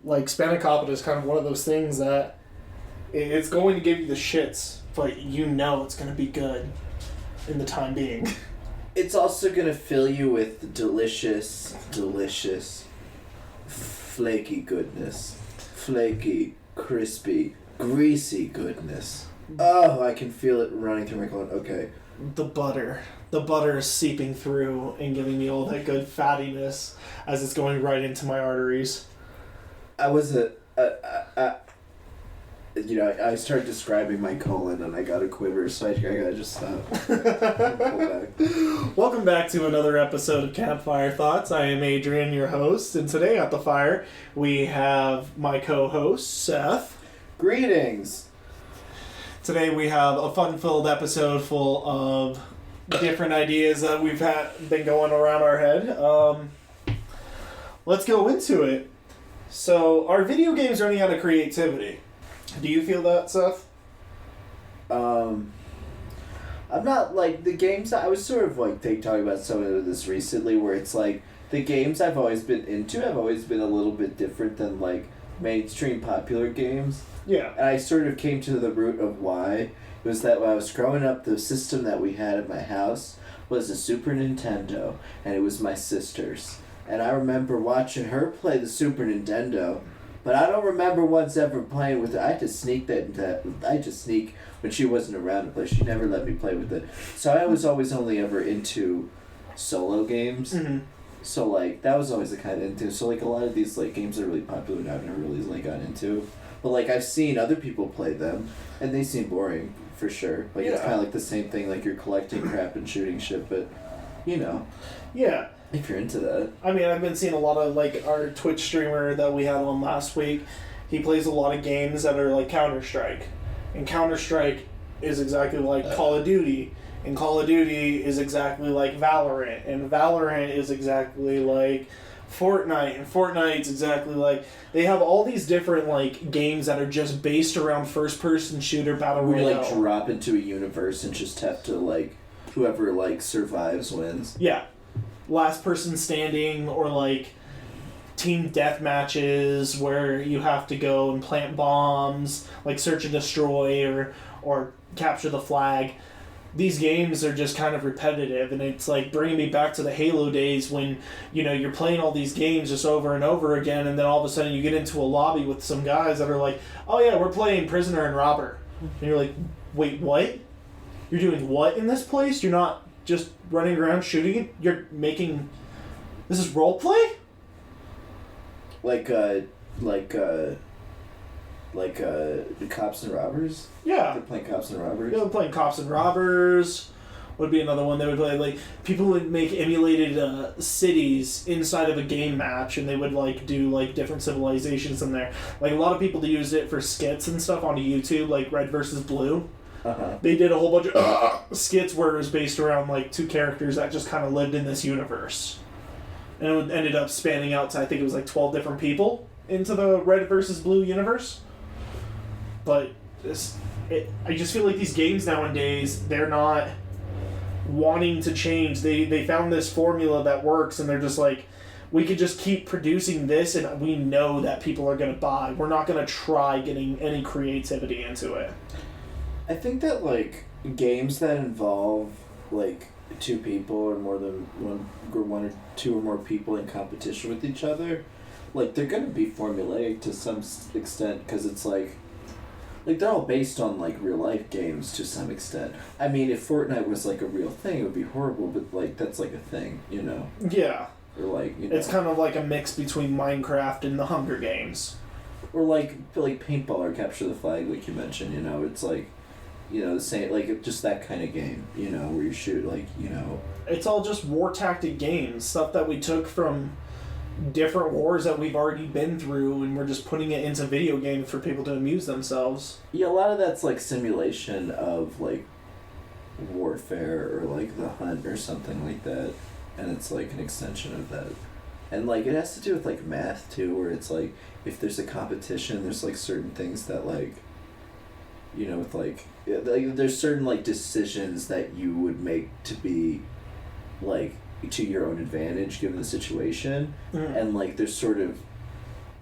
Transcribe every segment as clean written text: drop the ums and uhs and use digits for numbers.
like, Spanakopita is kind of one of those things that it's going to give you the shits, but you know it's going to be good in the time being. It's also going to fill you with delicious, flaky goodness. Flaky, crispy, greasy goodness. Oh, I can feel it running through my colon. Okay. The butter is seeping through and giving me all that good fattiness as it's going right into my arteries. I started describing my colon and I got a quiver, so I gotta just stop. Pull back. Welcome back to another episode of Campfire Thoughts. I am Adrian, your host, and today at the fire we have my co-host, Seth. Greetings! Today we have a fun-filled episode full of different ideas that we've been going around our head. Let's go into it. So, are video games running out of creativity? Do you feel that, Seth? I'm not, like, the games, I was sort of, like, talking about some of this recently, where it's, like, the games I've always been into have always been a little bit different than, like, mainstream popular games. Yeah. And I sort of came to the root of why. It was that when I was growing up, the system that we had at my house was a Super Nintendo, and it was my sister's. And I remember watching her play the Super Nintendo, but I don't remember once ever playing with it. I had to sneak when she wasn't around to play. She never let me play with it. So I was always only ever into solo games. Mm-hmm. So, like, that was always the kind of into. So, like, a lot of these, like, games are really popular now I've never really, like, got into. But, like, I've seen other people play them, and they seem boring, for sure. Like, It's kind of like the same thing, like, you're collecting crap and shooting shit, but, you know. Yeah. If you're into that. I mean, I've been seeing a lot of, like, our Twitch streamer that we had on last week. He plays a lot of games that are, like, Counter-Strike. And Counter-Strike is exactly like Call of Duty. And Call of Duty is exactly like Valorant. And Valorant is exactly like Fortnite. And Fortnite's exactly like... They have all these different, like, games that are just based around first-person shooter battle royale. We, like, drop into a universe and just have to, like... Whoever, like, survives wins. Yeah. Last person standing, or, like, team death matches where you have to go and plant bombs, like search and destroy or capture the flag. These games are just kind of repetitive, and it's like bringing me back to the Halo days when, you know, you're playing all these games just over and over again, and then all of a sudden you get into a lobby with some guys that are like, oh yeah, we're playing Prisoner and Robber. And you're like, wait, what? You're doing what in this place? You're not just running around shooting it? You're making... This is roleplay? Like Cops and Robbers? Yeah. They're playing Cops and Robbers? Yeah, they're playing Cops and Robbers. Would be another one. They would play, like, people would make emulated cities inside of a game match, and they would, like, do, like, different civilizations in there. Like, a lot of people used it for skits and stuff on YouTube, like Red versus Blue. Uh-huh. They did a whole bunch of skits where it was based around, like, two characters that just kind of lived in this universe. And it ended up spanning out to, I think it was, like, 12 different people into the Red versus Blue universe. But I just feel like these games nowadays, they're not wanting to change. They found this formula that works, and they're just like, we could just keep producing this, and we know that people are going to buy. We're not going to try getting any creativity into it. I think that, like, games that involve, like, two people or more than one or two or more people in competition with each other, like, they're going to be formulaic to some extent, because it's like they're all based on, like, real life games to some extent. I mean, if Fortnite was, like, a real thing, it would be horrible, but, like, that's, like, a thing, you know? Yeah. Or, like, you know. It's kind of like a mix between Minecraft and the Hunger Games. Or, like paintball or capture the flag, like you mentioned, you know? It's, like, you know, the same, like, just that kind of game, you know, where you shoot, like, you know... It's all just war tactic games, stuff that we took from different wars that we've already been through, and we're just putting it into video games for people to amuse themselves. Yeah, a lot of that's, like, simulation of, like, warfare or, like, the hunt or something like that, and it's, like, an extension of that. And, like, it has to do with, like, math, too, where it's, like, if there's a competition, there's, like, certain things that, like, you know, with, like there's certain, like, decisions that you would make to be, like, to your own advantage given the situation. And, like, there's sort of,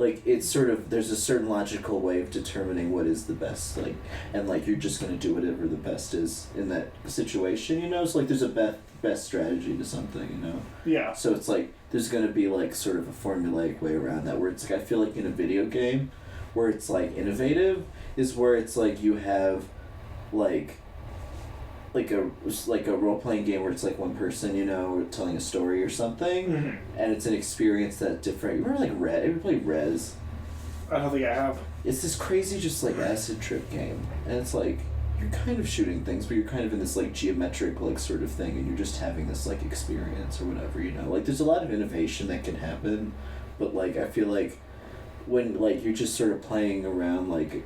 like it's sort of there's a certain logical way of determining what is the best, like, and like you're just gonna do whatever the best is in that situation, you know. It's like there's a best strategy to something, you know. Yeah. So it's like there's gonna be like sort of a formulaic way around that, where it's like I feel like in a video game, where it's like innovative is where it's like you have like a role-playing game where it's like one person, you know, telling a story or something, mm-hmm. and it's an experience that's different. You remember like Res? Ever played Res? I don't think I have. It's this crazy just like acid trip game, and it's like you're kind of shooting things, but you're kind of in this like geometric like sort of thing, and you're just having this like experience or whatever, you know. Like there's a lot of innovation that can happen, but like I feel like when like you're just sort of playing around like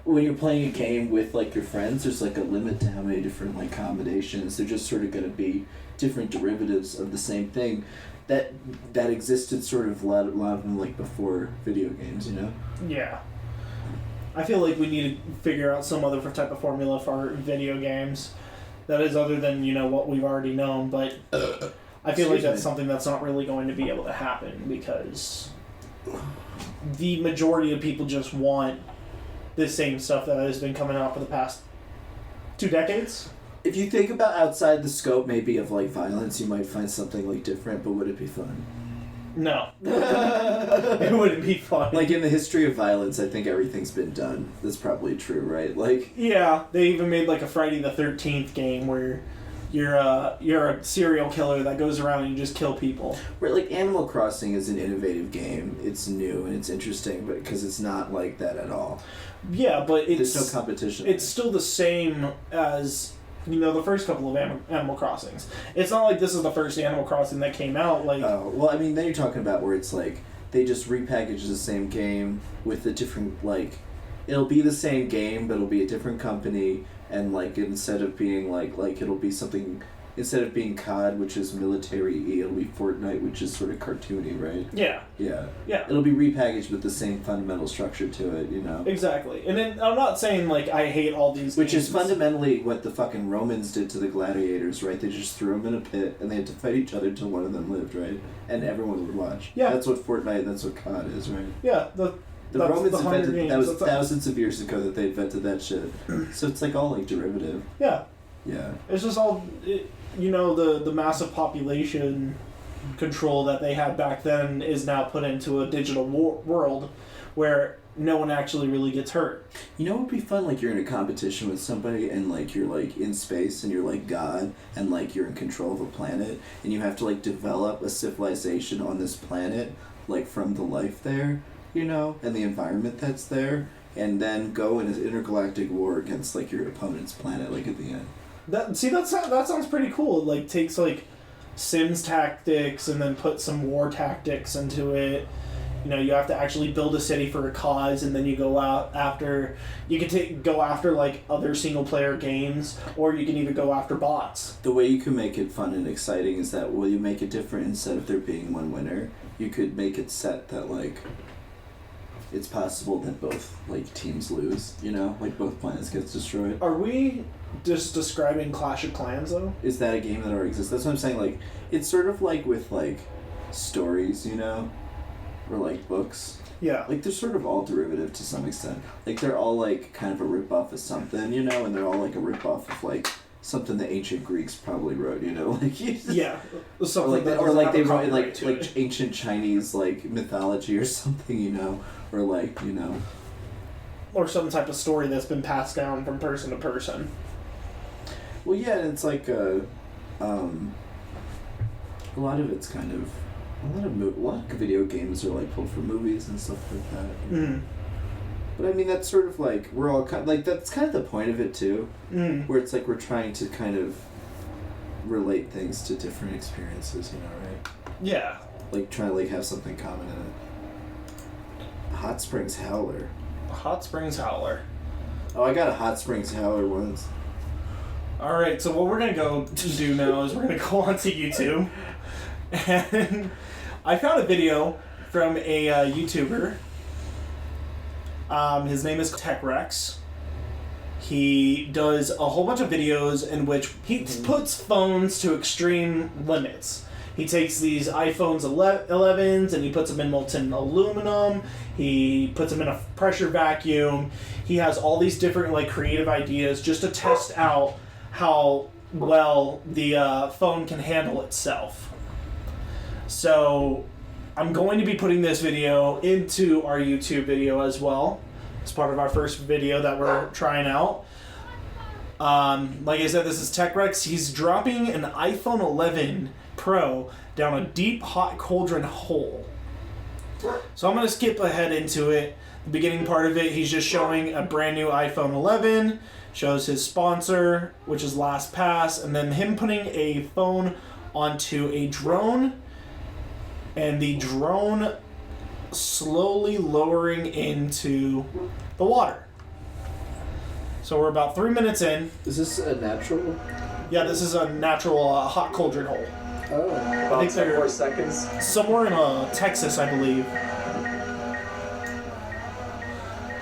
when you're playing a game with like your friends, there's like a limit to how many different like combinations. They're just sort of going to be different derivatives of the same thing that existed sort of a lot of them like before video games, you know. Yeah. I feel like we need to figure out some other type of formula for video games that is other than, you know, what we've already known, but I feel like that's something that's not really going to be able to happen because the majority of people just want the same stuff that has been coming out for the past 2 decades. If you think about outside the scope maybe of like violence, you might find something like different, but would it be fun? No. It wouldn't be fun. Like in the history of violence, I think everything's been done. That's probably true, right? Like yeah, they even made like a Friday the 13th game where you're a serial killer that goes around and you just kill people. Right, like Animal Crossing is an innovative game. It's new and it's interesting, but because it's not like that at all. Yeah, but there's no competition. It's still the same as, you know, the first couple of Animal Crossings. It's not like this is the first Animal Crossing that came out. Like, oh, well, I mean, then you're talking about where it's like they just repackage the same game with a different like, it'll be the same game, but it'll be a different company, and like instead of being like it'll be something. Instead of being COD, which is military, it'll be Fortnite, which is sort of cartoony, right? Yeah. Yeah. Yeah. It'll be repackaged with the same fundamental structure to it, you know? Exactly. And then I'm not saying, like, I hate all these Which games. is fundamentally what the fucking Romans did to the gladiators, right? They just threw them in a pit, and they had to fight each other until one of them lived, right? And everyone would watch. Yeah. That's what Fortnite, that's what COD is, right? Yeah. The Romans invented, that was thousands of years ago that they invented that shit. So it's like all, like, derivative. Yeah. Yeah. It's just all... you know, the massive population control that they had back then is now put into a digital world where no one actually really gets hurt. You know what would be fun? Like, you're in a competition with somebody and, like, you're, like, in space and you're, like, God and, like, you're in control of a planet and you have to, like, develop a civilization on this planet, like, from the life there, you know, and the environment that's there, and then go in an intergalactic war against, like, your opponent's planet, like, at the end. That sounds pretty cool. It, like, takes like Sims tactics and then put some war tactics into it. You know, you have to actually build a city for a cause, and then you go out after. You can go after like other single player games, or you can even go after bots. The way you can make it fun and exciting is that you make it different. Instead of there being one winner, you could make it set that like it's possible that both like teams lose. You know, like both planets gets destroyed. Are we just describing Clash of Clans though? Is that a game that already exists? That's what I'm saying. Like, it's sort of like with like stories, you know, or like books. Yeah. Like they're sort of all derivative to some extent. Like they're all like kind of a ripoff of something, you know, and they're all like a ripoff of like something the ancient Greeks probably wrote, you know, like yeah, or like they wrote in like ancient Chinese like mythology or something, you know, or like, you know, or some type of story that's been passed down from person to person. Well, yeah, it's like a lot of it's kind of a lot of video games are like pulled from movies and stuff like that. Mm. But I mean, that's sort of like we're all kind of, like that's kind of the point of it too, where it's like we're trying to kind of relate things to different experiences, you know, right? Yeah. Like trying to like have something common in it. Hot Springs Howler. Hot Springs Howler. Oh, I got a Hot Springs Howler once. Alright, so what we're going to go do now is we're going to go onto YouTube. And I found a video from a YouTuber. His name is TechRex. He does a whole bunch of videos in which he puts phones to extreme limits. He takes these iPhones 11s and he puts them in molten aluminum. He puts them in a pressure vacuum. He has all these different like creative ideas just to test out how well the phone can handle itself. So I'm going to be putting this video into our YouTube video as well. It's part of our first video that we're trying out. Like I said, this is Tech Rex. He's dropping an iPhone 11 Pro down a deep hot cauldron hole. So I'm going to skip ahead into it. The beginning part of it, he's just showing a brand new iPhone 11, shows his sponsor, which is LastPass, and then him putting a phone onto a drone, and the drone slowly lowering into the water. So we're about 3 minutes in. Is this a natural? Yeah, this is a natural hot cauldron hole. Oh. About 10 more seconds. Somewhere in Texas, I believe.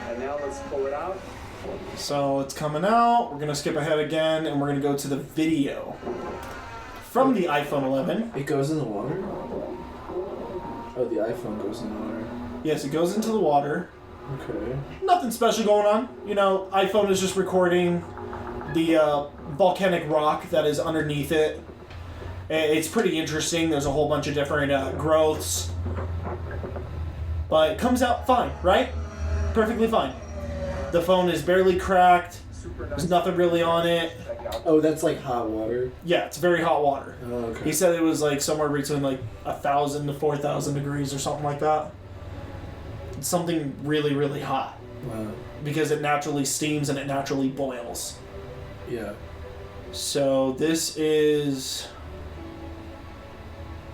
And now let's pull it out. So it's coming out. We're going to skip ahead again, and we're going to go to the video from the iPhone 11. It goes in the water? Oh, the iPhone goes in the water. Yes, it goes into the water. Okay. Nothing special going on. You know, iPhone is just recording the volcanic rock that is underneath it. It's pretty interesting. There's a whole bunch of different growths. But it comes out fine, right? Perfectly fine. The phone is barely cracked. There's nothing really on it. Oh, that's like hot water? Yeah, it's very hot water. Oh, okay. He said it was like somewhere between like 1,000 to 4,000 degrees or something like that. It's something really, really hot. Wow. Because it naturally steams and it naturally boils. Yeah. So this is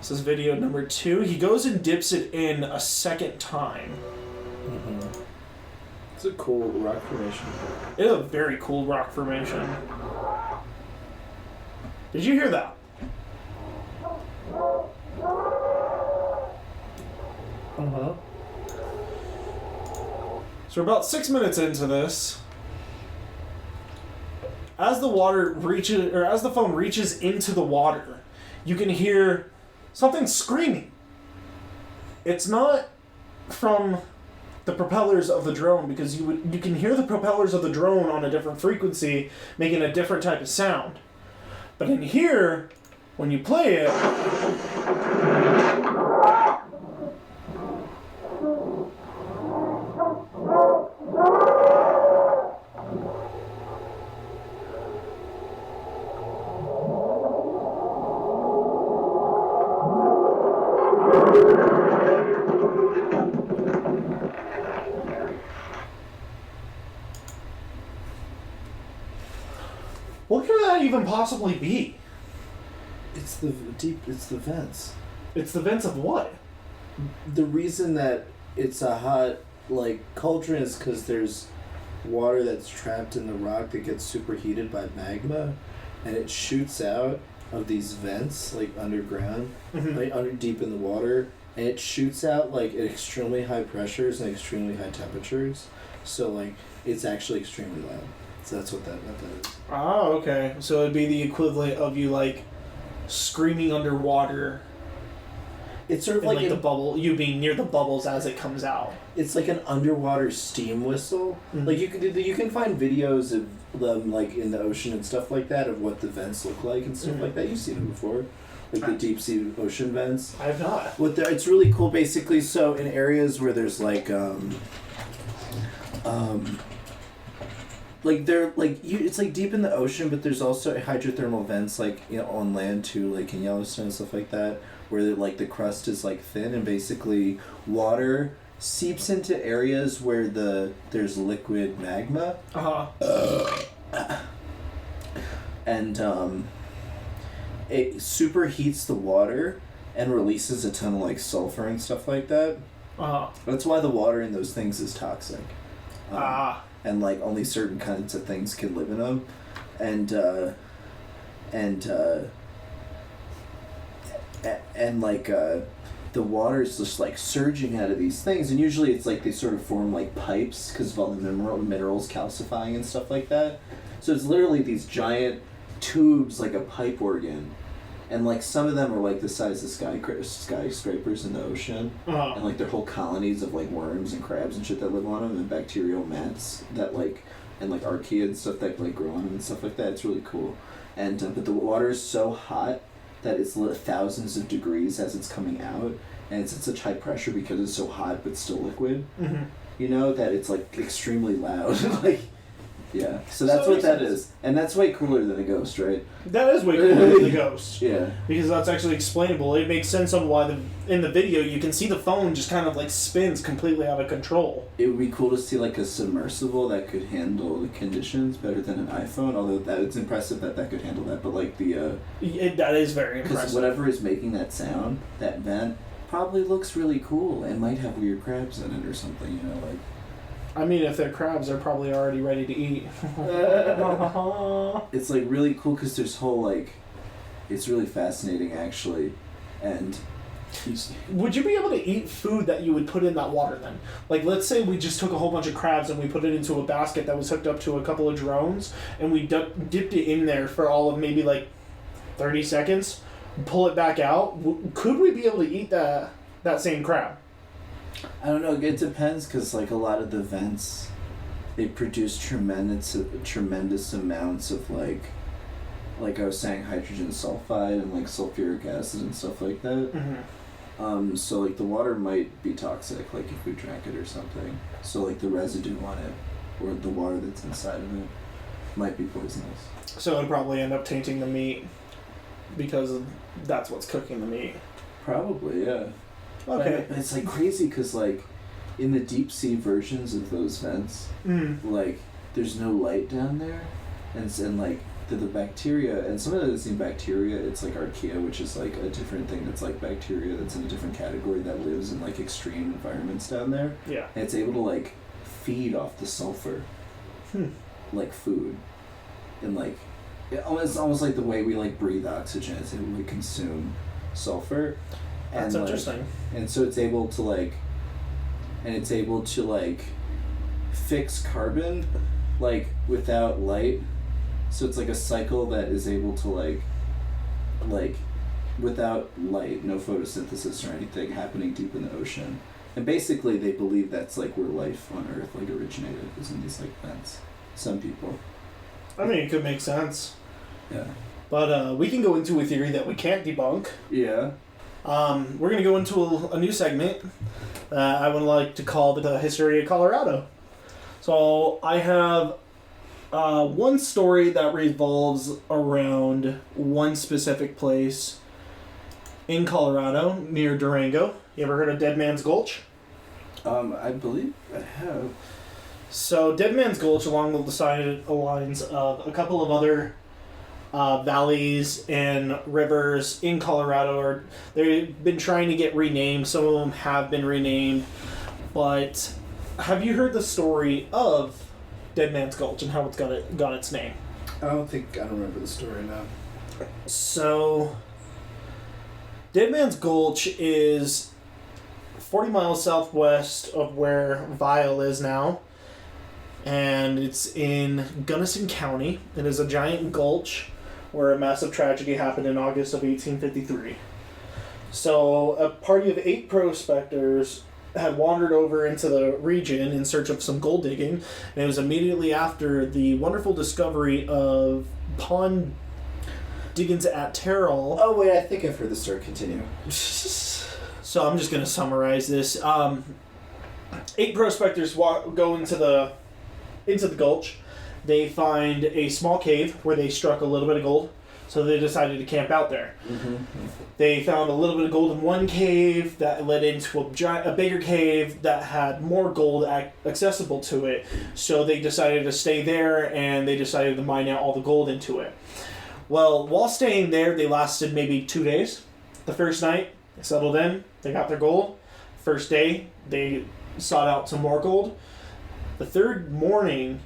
video number 2. He goes and dips it in a second time. Mm-hmm. It's a cool rock formation. It is a very cool rock formation. Did you hear that? Uh-huh. So we're about 6 minutes into this. As the phone reaches into the water, you can hear something screaming. It's not from the propellers of the drone, because you can hear the propellers of the drone on a different frequency, making a different type of sound. But in here, when you play it, what could that even possibly be? It's the vents. It's the vents of what? The reason that it's a hot, like, cauldron is because there's water that's trapped in the rock that gets superheated by magma, and it shoots out of these vents, like, underground, like, deep in the water, and it shoots out, like, at extremely high pressures and extremely high temperatures, so, like, it's actually extremely loud. So that's what that is. Oh, okay. So it'd be the equivalent of you, like, screaming underwater. It's sort of like the bubble, you being near the bubbles as it comes out. It's like an underwater steam whistle. Mm-hmm. Like you can find videos of them like in the ocean and stuff like that of what the vents look like and stuff like that. You've seen it before, like the deep sea ocean vents. I have not. It's really cool. Basically, so in areas where there's like it's like deep in the ocean, but there's also hydrothermal vents like, you know, on land too, like in Yellowstone and stuff like that, where like the crust is like thin and basically water seeps into areas where there's liquid magma. And it superheats the water and releases a ton of like sulfur and stuff like that. That's why the water in those things is toxic. And like only certain kinds of things can live in them, and the water is just like surging out of these things, and usually it's like they sort of form like pipes because of all the minerals calcifying and stuff like that. So it's literally these giant tubes, like a pipe organ, And, like, some of them are, like, the size of skyscrapers in the ocean. Uh-huh. And, like, they're whole colonies of, like, worms and crabs and shit that live on them, and bacterial mats that, like, and, like, archaea and stuff that, like, grow on them and stuff like that. It's really cool. And, but the water is so hot that it's lit thousands of degrees as it's coming out. And it's at such high pressure because it's so hot but still liquid. Mm-hmm. You know, that it's, like, extremely loud. Like, yeah. So that's So what that sense. is. And that's way cooler than a ghost, right? That is way cooler than the ghost. Yeah. Because that's actually explainable. It makes sense on why in the video you can see the phone just kind of like spins completely out of control. It would be cool to see like a submersible that could handle the conditions better than an iPhone, although that it's impressive that could handle that. But like That is very because impressive. whatever is making that sound, that vent, probably looks really cool and might have weird crabs in it or something, you know, like. I mean, if they're crabs, they're probably already ready to eat. It's like really cool because there's whole like, it's really fascinating actually, and. Would you be able to eat food that you would put in that water then? Like, let's say we just took a whole bunch of crabs and we put it into a basket that was hooked up to a couple of drones, and we dipped it in there for all of maybe like 30 seconds, pull it back out. Could we be able to eat that same crab? I don't know. It depends because like a lot of the vents, they produce tremendous amounts of like I was saying, hydrogen sulfide and like sulfuric acid and stuff like that. Mm-hmm. So like the water might be toxic, like if we drank it or something. So like the residue on it, or the water that's inside of it, might be poisonous. So it'd probably end up tainting the meat because that's what's cooking the meat. Probably, yeah. Okay. But it's like crazy because like in the deep sea versions of those vents, like there's no light down there, and like the bacteria, and some of it isn't bacteria, it's like archaea, which is like a different thing that's like bacteria that's in a different category that lives in like extreme environments down there. Yeah. And it's able to like feed off the sulfur like food. And like it's almost like the way we like breathe oxygen, it's able to consume sulfur. That's and, interesting. And so it's able to like fix carbon like without light. So it's like a cycle that is able to like without light, no photosynthesis or anything happening deep in the ocean. And basically they believe that's like where life on Earth like originated, was in these like vents. Some people. I mean, it could make sense. Yeah. But we can go into a theory that we can't debunk. Yeah. We're going to go into a new segment I would like to call the History of Colorado. So I have one story that revolves around one specific place in Colorado near Durango. You ever heard of Dead Man's Gulch? I believe I have. So Dead Man's Gulch, along the lines of a couple of other valleys and rivers in Colorado, they've been trying to get renamed. Some of them have been renamed. But have you heard the story of Dead Man's Gulch and how it's got its name? I don't remember the story now. So, Dead Man's Gulch is 40 miles southwest of where Vial is now, and it's in Gunnison County. It is a giant gulch where a massive tragedy happened in August of 1853. So, a party of 8 prospectors had wandered over into the region in search of some gold digging, and it was immediately after the wonderful discovery of pond diggings at Terrell. Oh wait, I think I've heard the story. Continue. So I'm just going to summarize this. 8 prospectors go into the gulch. They find a small cave where they struck a little bit of gold, so they decided to camp out there. Mm-hmm. They found a little bit of gold in one cave that led into a bigger cave that had more gold accessible to it. So they decided to stay there, and they decided to mine out all the gold into it. Well, while staying there, they lasted maybe 2 days. The first night, they settled in. They got their gold. First day, they sought out some more gold. The third morning,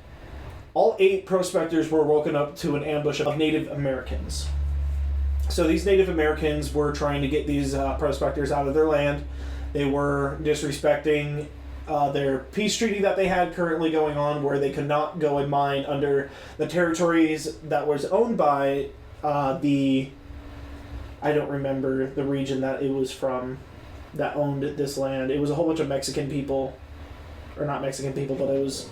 all 8 prospectors were woken up to an ambush of Native Americans. So these Native Americans were trying to get these prospectors out of their land. They were disrespecting their peace treaty that they had currently going on, where they could not go and mine under the territories that was owned by the I don't remember the region that it was from that owned this land. It was a whole bunch of Mexican people, or not Mexican people, but it was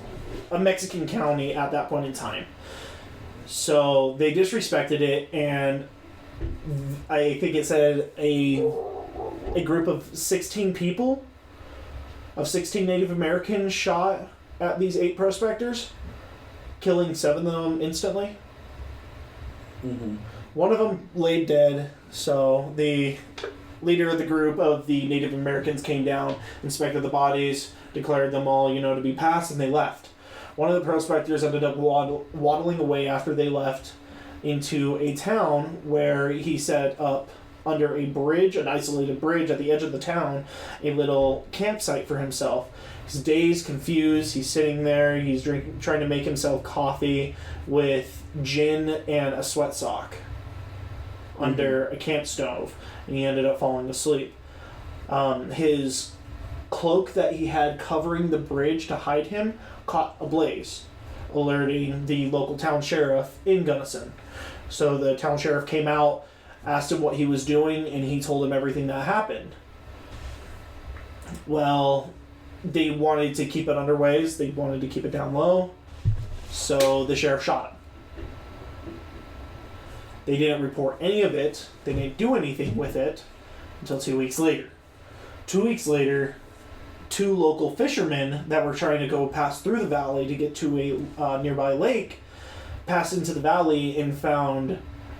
a Mexican county at that point in time. So they disrespected it, and I think it said a group of 16 people, of 16 Native Americans shot at these 8 prospectors, killing 7 of them instantly. Mm-hmm. One of them laid dead, so the leader of the group of the Native Americans came down, inspected the bodies, declared them all, to be passed, and they left. One of the prospectors ended up waddling away after they left into a town where he set up under a bridge, an isolated bridge at the edge of the town, a little campsite for himself. He's dazed, confused, he's sitting there, he's trying to make himself coffee with gin and a sweat sock under a camp stove, and he ended up falling asleep. His cloak that he had covering the bridge to hide him caught ablaze, alerting the local town sheriff in Gunnison. So the town sheriff came out, asked him what he was doing, and he told him everything that happened. Well, they wanted to keep it under ways, they wanted to keep it down low, so the sheriff shot him. They didn't report any of it, they didn't do anything with it until 2 weeks later. 2 weeks later, 2 local fishermen that were trying to go pass through the valley to get to a nearby lake passed into the valley and found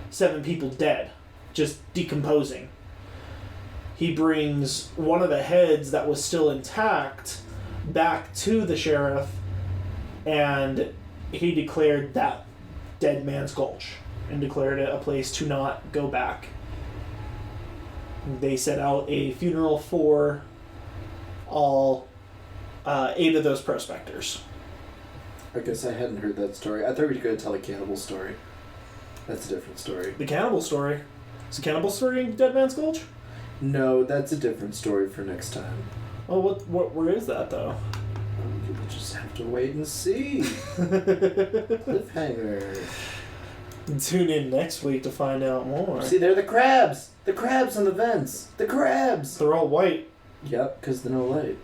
7 people dead, just decomposing. He brings one of the heads that was still intact back to the sheriff, and he declared that Dead Man's Gulch and declared it a place to not go back. They set out a funeral for all 8 of those prospectors. I guess I hadn't heard that story. I thought we were going to tell a cannibal story. That's a different story. The cannibal story? Is the cannibal story in Dead Man's Gulch? No, that's a different story for next time. Oh, where is that, though? You'll just have to wait and see. Cliffhanger. Tune in next week to find out more. See, they're the crabs! The crabs on the vents! The crabs! They're all white. Yep, because they're no light.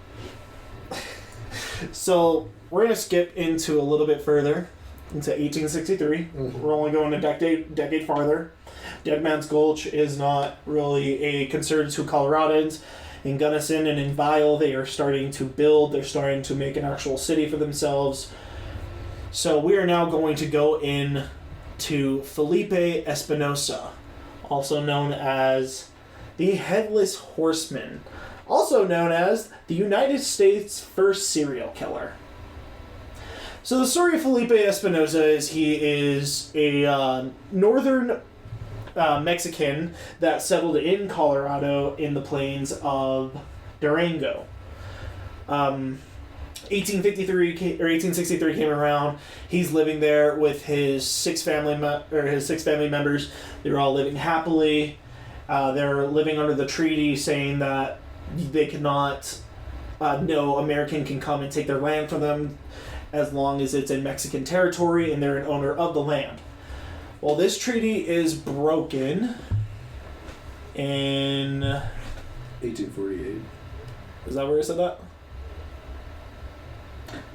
So, we're going to skip into a little bit further, into 1863. Mm-hmm. We're only going a decade farther. Dead Man's Gulch is not really a concern to Coloradans. In Gunnison and in Vial, they are starting to build. They're starting to make an actual city for themselves. So we are now going to go in to Felipe Espinosa, also known as the Headless Horseman, also known as the United States' first serial killer. So the story of Felipe Espinosa is he is a northern Mexican that settled in Colorado in the plains of Durango. 1863 came around. He's living there with his 6 family members. They're all living happily. They're living under the treaty saying that they cannot, no American can come and take their land from them as long as it's in Mexican territory and they're an owner of the land. Well, this treaty is broken in 1848. Is that where it said that?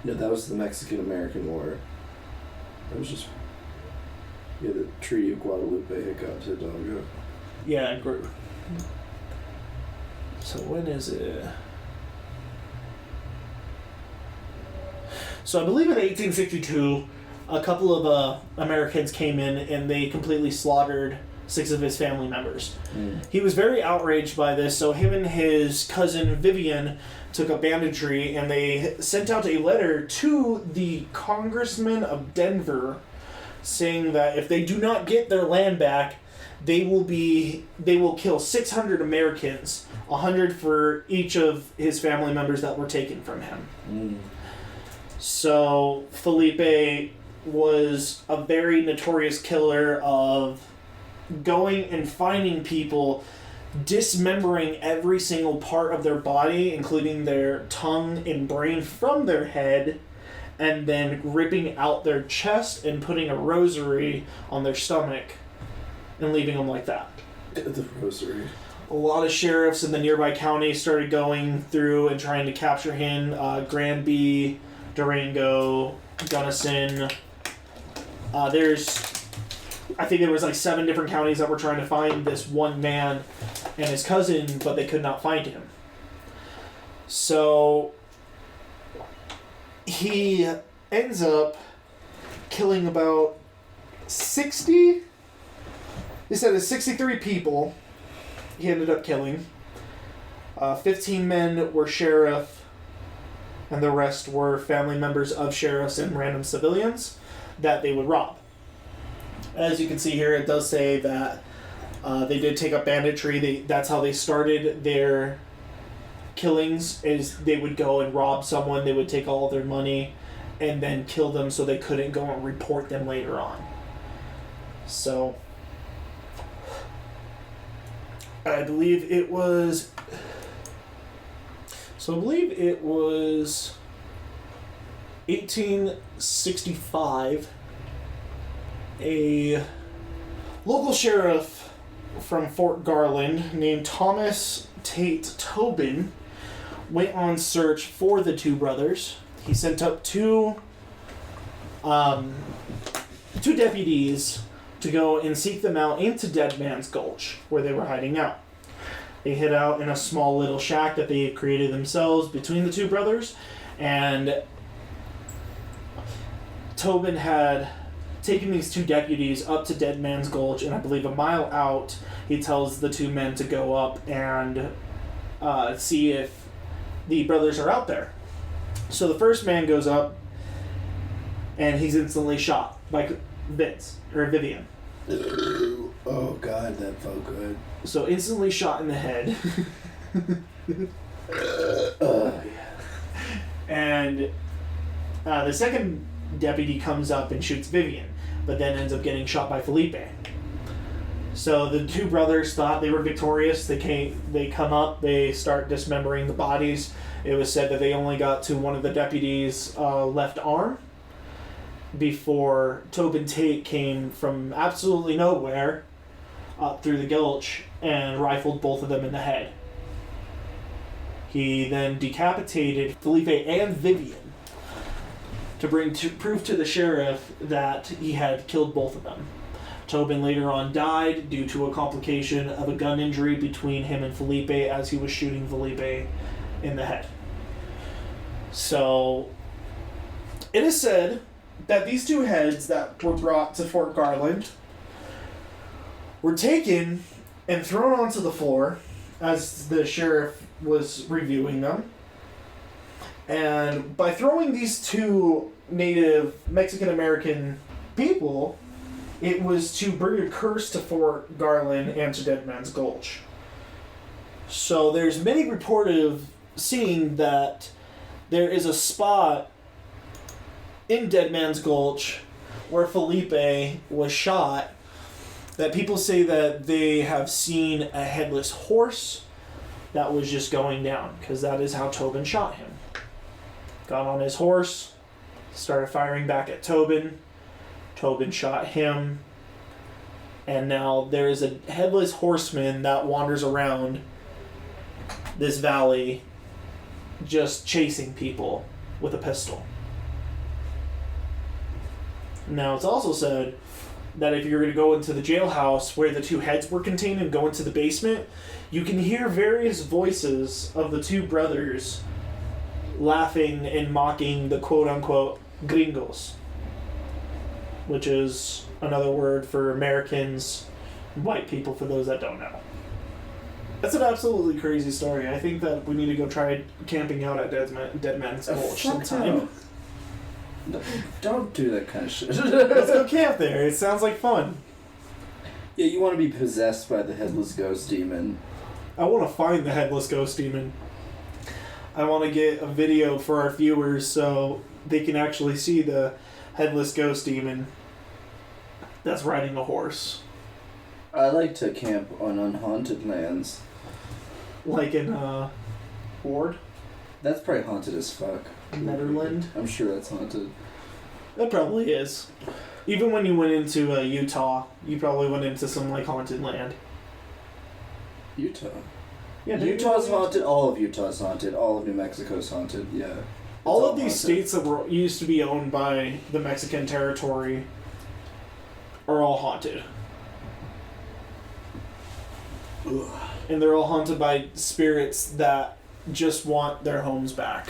No, that was the Mexican-American War. That was just... Yeah, the Treaty of Guadalupe had got to Hidalgo. Yeah, it grew. So when is it? So I believe in 1862, a couple of Americans came in and they completely slaughtered 6 of his family members. He was very outraged by this, so him and his cousin Vivian took up banditry and they sent out a letter to the congressman of Denver saying that if they do not get their land back, they will kill 600 Americans, 100 for each of his family members that were taken from him. So Felipe was a very notorious killer of going and finding people, dismembering every single part of their body, including their tongue and brain from their head, and then ripping out their chest and putting a rosary on their stomach and leaving them like that. The rosary. A lot of sheriffs in the nearby county started going through and trying to capture him. Granby, Durango, Gunnison. I think there was like 7 different counties that were trying to find this one man and his cousin, but they could not find him. So he ends up killing about 60. He said it's 63 people he ended up killing. 15 men were sheriff, and the rest were family members of sheriffs and random civilians that they would rob. As you can see here, it does say that they did take up banditry. That's how they started their killings, is they would go and rob someone, they would take all their money, and then kill them so they couldn't go and report them later on. So I believe it was 1865. A local sheriff from Fort Garland named Thomas Tate Tobin went on search for the two brothers. He sent up two deputies to go and seek them out into Dead Man's Gulch, where they were hiding out. They hid out in a small little shack that they had created themselves between the two brothers, and Tobin had taken these two deputies up to Dead Man's Gulch, and I believe a mile out, he tells the two men to go up and see if the brothers are out there. So the first man goes up, and he's instantly shot by Vivian. Oh god, that felt good. So instantly shot in the head. And the second deputy comes up and shoots Vivian, but then ends up getting shot by Felipe. So the two brothers thought they were victorious. They come up, they start dismembering the bodies. It was said that they only got to one of the deputies' left arm before Tobin Tate came from absolutely nowhere up through the gulch and rifled both of them in the head. He then decapitated Felipe and Vivian to bring proof to the sheriff that he had killed both of them. Tobin later on died due to a complication of a gun injury between him and Felipe as he was shooting Felipe in the head. So it is said that these two heads that were brought to Fort Garland were taken and thrown onto the floor as the sheriff was reviewing them. And by throwing these two native Mexican-American people, it was to bring a curse to Fort Garland and to Dead Man's Gulch. So there's many reports of seeing that there is a spot in Dead Man's Gulch where Felipe was shot that people say that they have seen a headless horse that was just going down, because that is how Tobin shot him. Got on his horse, started firing back at Tobin. Tobin shot him, and now there is a headless horseman that wanders around this valley just chasing people with a pistol. Now, it's also said that if you're going to go into the jailhouse where the two heads were contained and go into the basement, you can hear various voices of the two brothers laughing and mocking the quote-unquote gringos, which is another word for Americans, white people, for those that don't know. That's an absolutely crazy story. I think that we need to go try camping out at Dead Man's Gulch sometime. No, don't do that kind of shit. Let's go camp there. It sounds like fun. Yeah, you want to be possessed by the headless ghost demon. I want to find the headless ghost demon. I want to get a video for our viewers so they can actually see the headless ghost demon that's riding a horse. I like to camp on unhaunted lands. Like in Ward? That's probably haunted as fuck. Netherland? I'm sure that's haunted. That probably is. Even when you went into Utah, you probably went into some like haunted land. Utah. Yeah, Utah's haunted. All of Utah's haunted. All of New Mexico's haunted. Yeah. It's all of these haunted. states that were used to be owned by the Mexican territory are all haunted. Ugh. And they're all haunted by spirits that just want their homes back.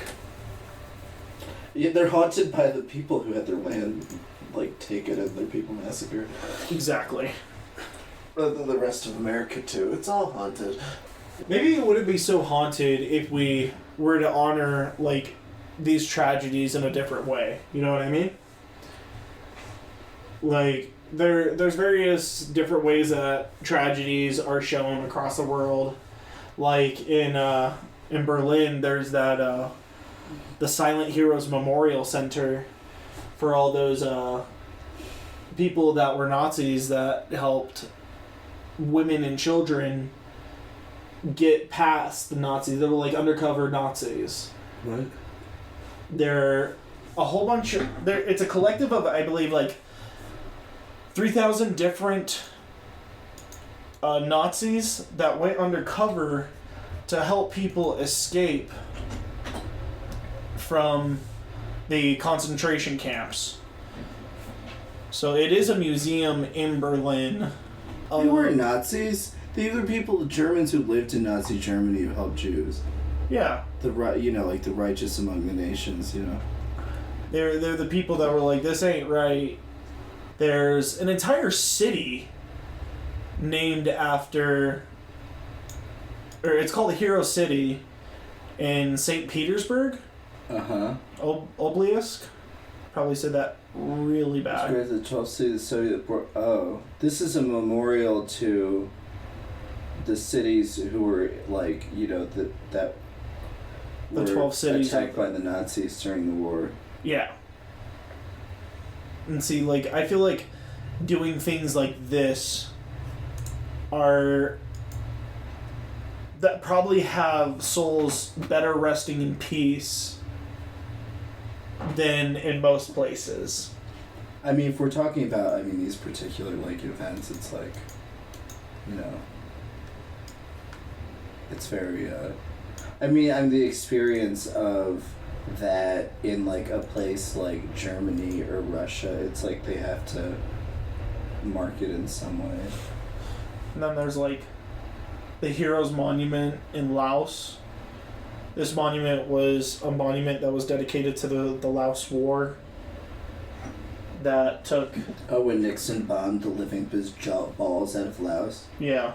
Yeah, they're haunted by the people who had their land, like, taken and their people massacred. Exactly. Rather than the rest of America, too. It's all haunted. Maybe it wouldn't be so haunted if we were to honor, like, these tragedies in a different way. You know what I mean? Like, there's various different ways that tragedies are shown across the world. Like, in Berlin, there's that, the Silent Heroes Memorial Center for all those, people that were Nazis that helped women and children get past the Nazis. They were like undercover Nazis. What? They're a whole bunch of... It's a collective of, I believe, like 3,000 different Nazis that went undercover to help people escape from the concentration camps. So it is a museum in Berlin. They weren't Nazis. They were people, Germans who lived in Nazi Germany who helped Jews. Yeah. Like the righteous among the nations, you know. They're the people that were like, this ain't right. There's an entire city named after, or it's called the Hero City in St. Petersburg. Uh-huh. Obliesk. Probably said that really bad. It's the 12th city of the Soviet... this is a memorial to the cities who were, like, you know, that The were 12 cities attacked by the Nazis during the war. Yeah. And see, like, I feel like doing things like this are... that probably have souls better resting in peace than in most places. I mean, if we're talking about, these particular, like, events, it's like, you know, it's very, the experience of that in, like, a place like Germany or Russia, it's like they have to mark it in some way. And then there's, like, the Heroes Monument in Laos. This monument was a monument that was dedicated to the Laos War that took... Oh, when Nixon bombed the living balls out of Laos? Yeah.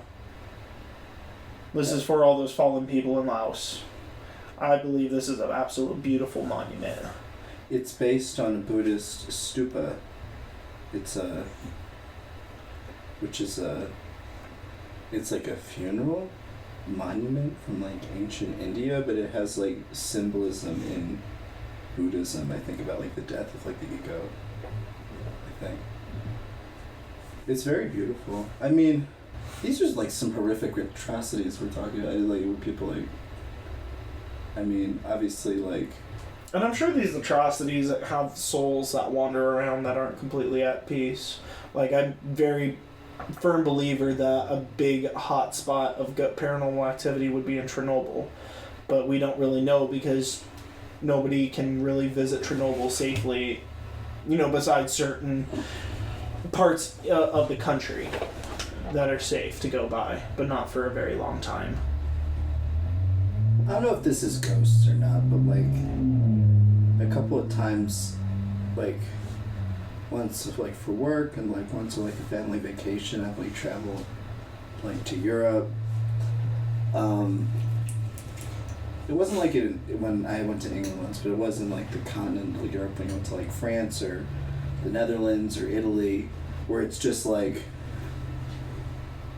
This is for all those fallen people in Laos. I believe this is an absolute beautiful monument. It's based on a Buddhist stupa. It's it's like a funeral monument from, like, ancient India, but it has, like, symbolism in Buddhism, I think, about, like, the death of, like, the ego, I think. It's very beautiful. I mean, these are, like, some horrific atrocities we're talking about, like, with people, like, obviously, like... And I'm sure these atrocities have souls that wander around that aren't completely at peace. Like, I'm very firm believer that a big hot spot of paranormal activity would be in Chernobyl. But we don't really know because nobody can really visit Chernobyl safely, you know, besides certain parts of the country that are safe to go by, but not for a very long time. I don't know if this is ghosts or not, but, like, a couple of times, like, once, like, for work and, like, once, like, a family vacation, I've, like, traveled, like, to Europe. It wasn't like it when I went to England once, but it wasn't like the continental Europe when you went to, like, France or the Netherlands or Italy, where it's just, like,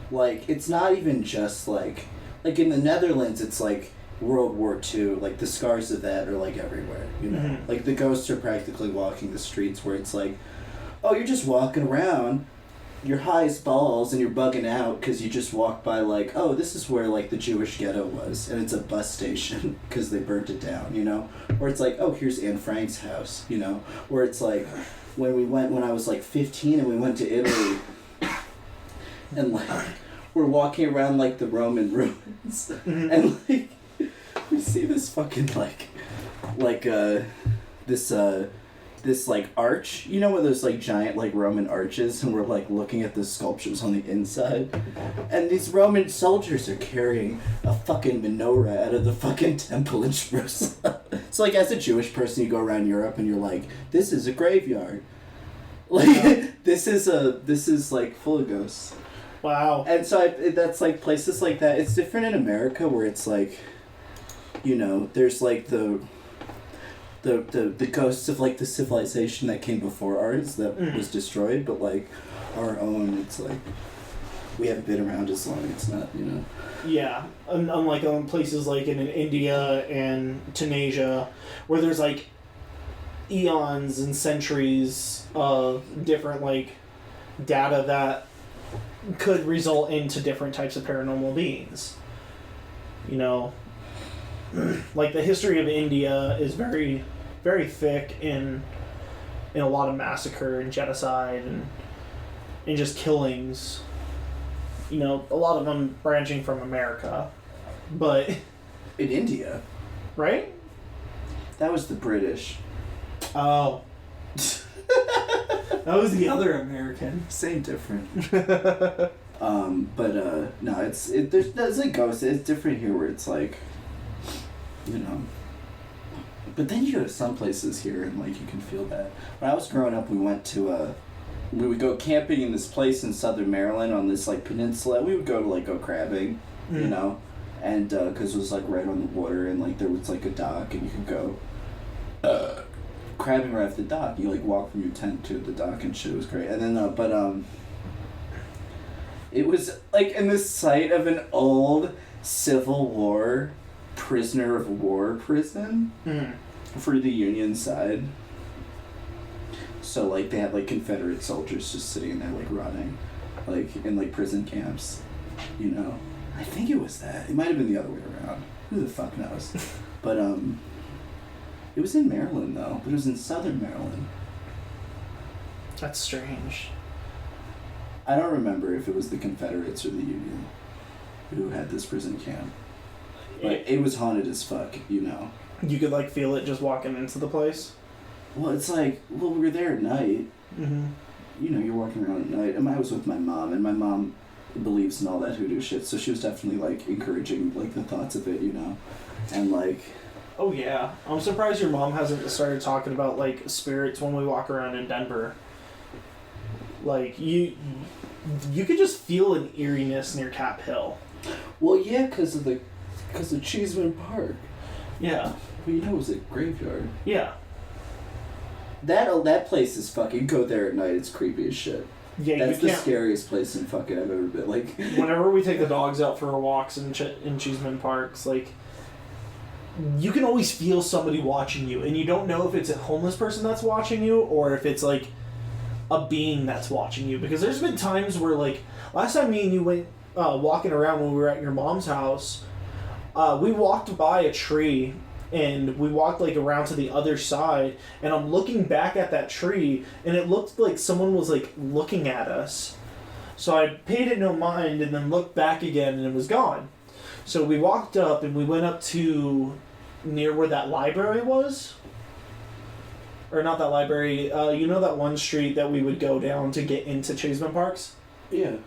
it's not even just, like, in the Netherlands, it's, like, World War II, like, the scars of that are, like, everywhere, you know? Mm-hmm. Like, the ghosts are practically walking the streets where it's like, oh, you're just walking around, you're high as balls, and you're bugging out because you just walked by, like, oh, this is where, like, the Jewish ghetto was, and it's a bus station because they burnt it down, you know? Or it's like, oh, here's Anne Frank's house, you know? Or it's like, when I was, like, 15 and we went to Italy, and, like, we're walking around like the Roman ruins, and like we see this fucking this like arch, you know, where there's like giant like Roman arches, and we're like looking at the sculptures on the inside, and these Roman soldiers are carrying a fucking menorah out of the fucking temple in Jerusalem. So like as a Jewish person, you go around Europe and you're like, this is a graveyard. Like this is like full of ghosts. Wow. And so that's like places like that. It's different in America where it's like, you know, there's like the ghosts of like the civilization that came before ours that was destroyed, but like our own, it's like we haven't been around as long. It's not, you know. Yeah, unlike places like in India and Tunisia, where there's like eons and centuries of different like data that could result into different types of paranormal beings. You know, like the history of India is very, very thick in a lot of massacre and genocide and just killings. You know, a lot of them branching from America, but In India, right? that was the British. Oh. That was the other American. Same, different. But no, there's a ghost. It's different here where it's like, you know. But then you go to some places here and like you can feel that. When I was growing up, we would go camping in this place in southern Maryland on this like peninsula. We would go to like go crabbing, you know, and because it was like right on the water and like there was like a dock and you could go crabbing right off the dock. You like walk from your tent to the dock and shit. It was great. And then it was like in the site of an old Civil War prisoner of war prison for the Union side. So like they had like Confederate soldiers just sitting there like rotting, like in like prison camps, you know. I think it was that. It might have been the other way around. Who the fuck knows? But it was in Maryland though. But it was in southern Maryland. That's strange. I don't remember if it was the Confederates or the Union who had this prison camp. But it was haunted as fuck, you know. You could like feel it just walking into the place. Well, it's like, we were there at night. Mm-hmm. You know, you're walking around at night. And I was with my mom, and my mom believes in all that hoodoo shit, so she was definitely, like, encouraging, like, the thoughts of it, you know? And, like... Oh, yeah. I'm surprised your mom hasn't started talking about, like, spirits when we walk around in Denver. Like, you could just feel an eeriness near Cap Hill. Well, yeah, because of Cheeseman Park. Yeah. But you know it was a graveyard. Yeah. That place is fucking... Go there at night, it's creepy as shit. Yeah, that's the scariest place in fucking I've ever been. Like, whenever we take the dogs out for walks in Cheeseman Parks, like, you can always feel somebody watching you, and you don't know if it's a homeless person that's watching you or if it's like a being that's watching you. Because there's been times where, like, last time me and you went walking around when we were at your mom's house, we walked by a tree. And we walked, like, around to the other side, and I'm looking back at that tree, and it looked like someone was, like, looking at us. So I paid it no mind, and then looked back again, and it was gone. So we walked up, and we went up to near where that library was. Or not that library, you know that one street that we would go down to get into Cheeseman Parks? yeah.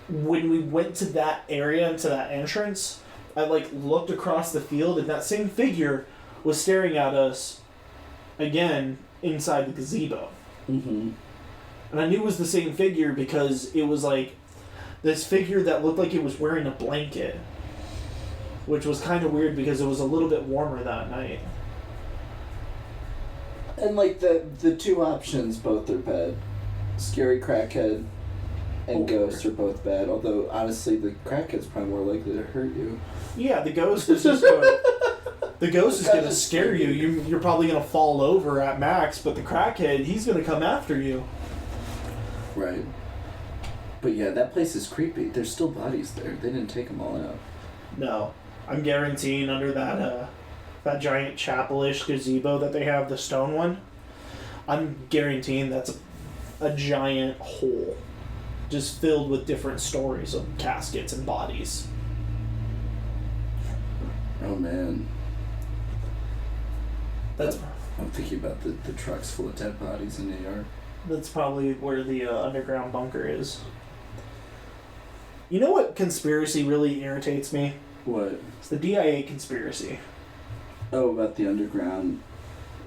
When we went to that area, into that entrance... I, like, looked across the field, and that same figure was staring at us again inside the gazebo. Mm-hmm. And I knew it was the same figure because it was, like, this figure that looked like it was wearing a blanket. Which was kind of weird because it was a little bit warmer that night. And, like, the two options, both are bad. Scary crackhead and ghost are both bad, although, honestly, the crackhead's probably more likely to hurt you. Yeah, the ghost is just going to scare you. You're probably going to fall over at max, but the crackhead, he's going to come after you. Right. But yeah, that place is creepy. There's still bodies there. They didn't take them all out. No. I'm guaranteeing under that giant chapel-ish gazebo that they have, the stone one, I'm guaranteeing that's a giant hole. just filled with different stories of caskets and bodies. Oh man. That's I'm thinking about the trucks full of dead bodies in New York. That's probably where the underground bunker is. You know what conspiracy really irritates me? What? It's the DIA conspiracy. Oh, about the underground.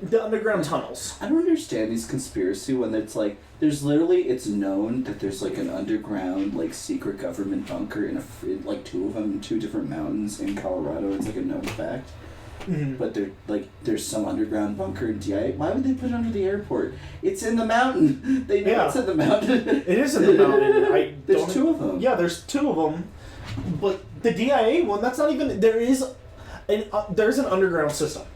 The underground tunnels. I don't understand these conspiracy when it's like, there's literally, it's known that there's like an underground, like secret government bunker in like two of them in two different mountains in Colorado. It's like a known fact. Mm-hmm. But there's some underground bunker in DIA. Why would they put it under the airport? It's in the mountain. They know it's in the mountain. It is in the mountain. There's two of them. Yeah, there's two of them. But the DIA one, that's not even... there's an underground system.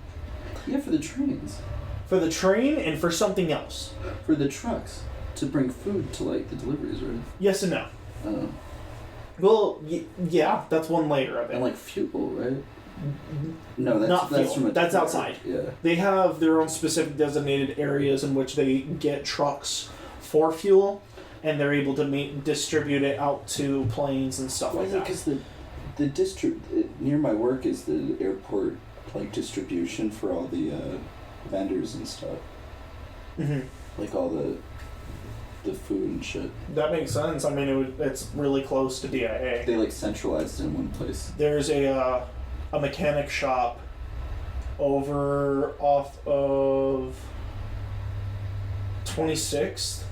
Yeah, for the trains. For the train and for something else. For the trucks. To bring food to, like, the deliveries, right? Yes and no. Oh. Well, yeah, that's one layer of it. And, like, fuel, right? No, Not that's fuel. from That's outside. Yeah. They have their own specific designated areas in which they get trucks for fuel, and they're able to distribute it out to planes and stuff like that. Because near my work is the airport, like, distribution for all the vendors and stuff. Mm-hmm. Like all the food and shit. That makes sense. I mean, it's really close to DIA. They like centralized it in one place. There's a mechanic shop over off of 26th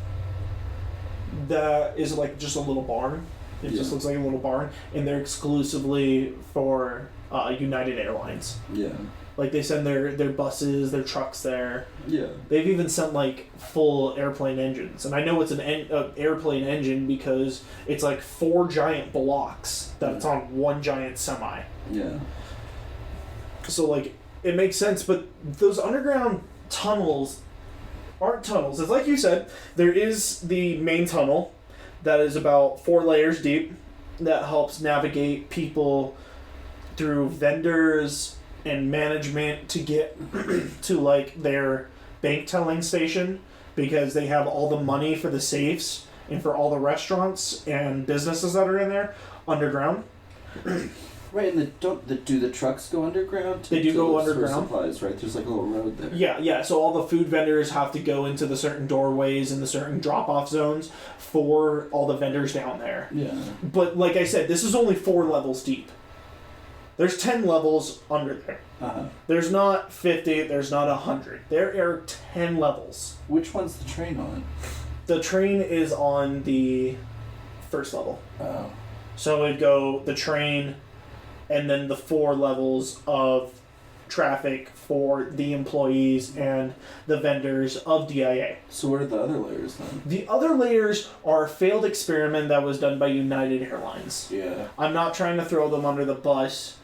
that is like just a little barn. It just looks like a little barn, and they're exclusively for United Airlines. Yeah. Like they send their buses, their trucks there. Yeah. They've even sent like full airplane engines, and I know it's an airplane engine because it's like 4 giant blocks that it's on one giant semi. Yeah. So like it makes sense, but those underground tunnels aren't tunnels. It's like you said, there is the main tunnel that is about 4 layers deep that helps navigate people through vendors and management to get to like their bank telling station, because they have all the money for the safes and for all the restaurants and businesses that are in there underground. Right, and do the trucks go underground? They do go underground. Supplies, right? There's like a little road there. Yeah. So all the food vendors have to go into the certain doorways and the certain drop-off zones for all the vendors down there. Yeah. But like I said, this is only 4 levels deep. There's 10 levels under there. Uh-huh. There's not 50, there's not 100. There are 10 levels. Which one's the train on? The train is on the first level. Oh. So it'd go the train and then the 4 levels of traffic for the employees and the vendors of DIA. So what are the other layers then? The other layers are a failed experiment that was done by United Airlines. Yeah. I'm not trying to throw them under the bus,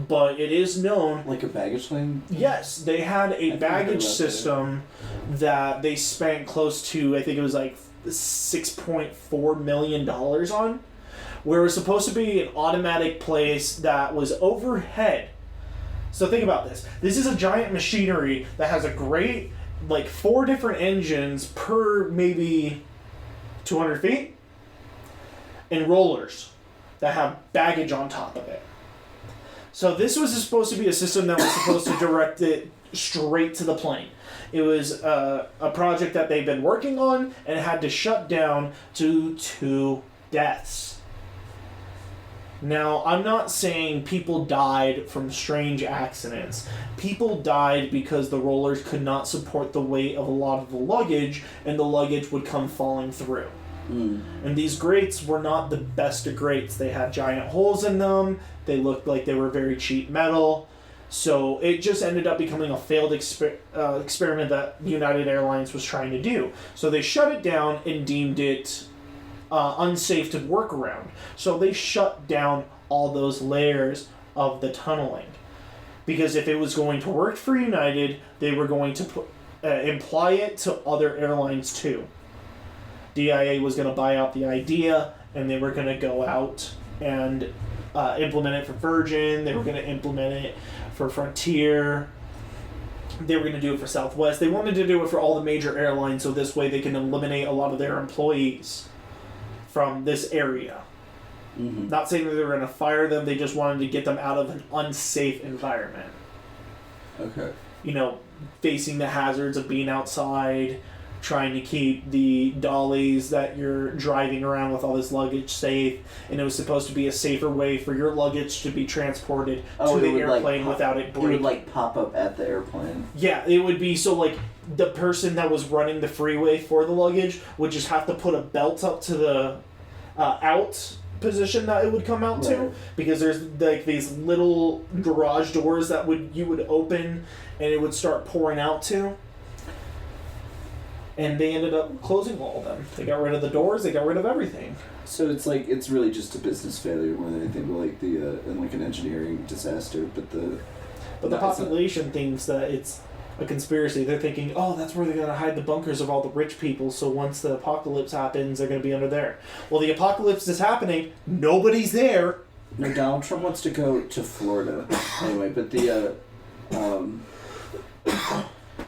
but it is known... Like a baggage claim? Yes, they had a baggage system that they spent close to, I think it was like $6.4 million on, where it was supposed to be an automatic place that was overhead. So think about this. This is a giant machinery that has a great, like 4 different engines per maybe 200 feet, and rollers that have baggage on top of it. So this was supposed to be a system that was supposed to direct it straight to the plane. It was a project that they've been working on and had to shut down due to deaths. Now, I'm not saying people died from strange accidents. People died because the rollers could not support the weight of a lot of the luggage, and the luggage would come falling through. And these grates were not the best of grates. They had giant holes in them. They looked like they were very cheap metal. So it just ended up becoming a failed experiment that United Airlines was trying to do. So they shut it down and deemed it unsafe to work around. So they shut down all those layers of the tunneling. Because if it was going to work for United, they were going to imply it to other airlines too. DIA was going to buy out the idea, and they were going to go out and implement it for Virgin. They were going to implement it for Frontier. They were going to do it for Southwest. They wanted to do it for all the major airlines, so this way they can eliminate a lot of their employees from this area. Mm-hmm. Not saying that they were going to fire them, they just wanted to get them out of an unsafe environment. Okay. You know, facing the hazards of being outside, trying to keep the dollies that you're driving around with all this luggage safe, and it was supposed to be a safer way for your luggage to be transported to the airplane without it breaking. It would like pop up at the airplane. Yeah, it would be so like the person that was running the freeway for the luggage would just have to put a belt up to the out position that it would come out to, because there's like these little garage doors that you would open and it would start pouring out to. And they ended up closing all of them. They got rid of the doors. They got rid of everything. So it's like it's really just a business failure more than anything, but like and like an engineering disaster. But the population thinks that it's a conspiracy. They're thinking, oh, that's where they're gonna hide the bunkers of all the rich people. So once the apocalypse happens, they're gonna be under there. Well, the apocalypse is happening. Nobody's there. No, Donald Trump wants to go to Florida anyway. But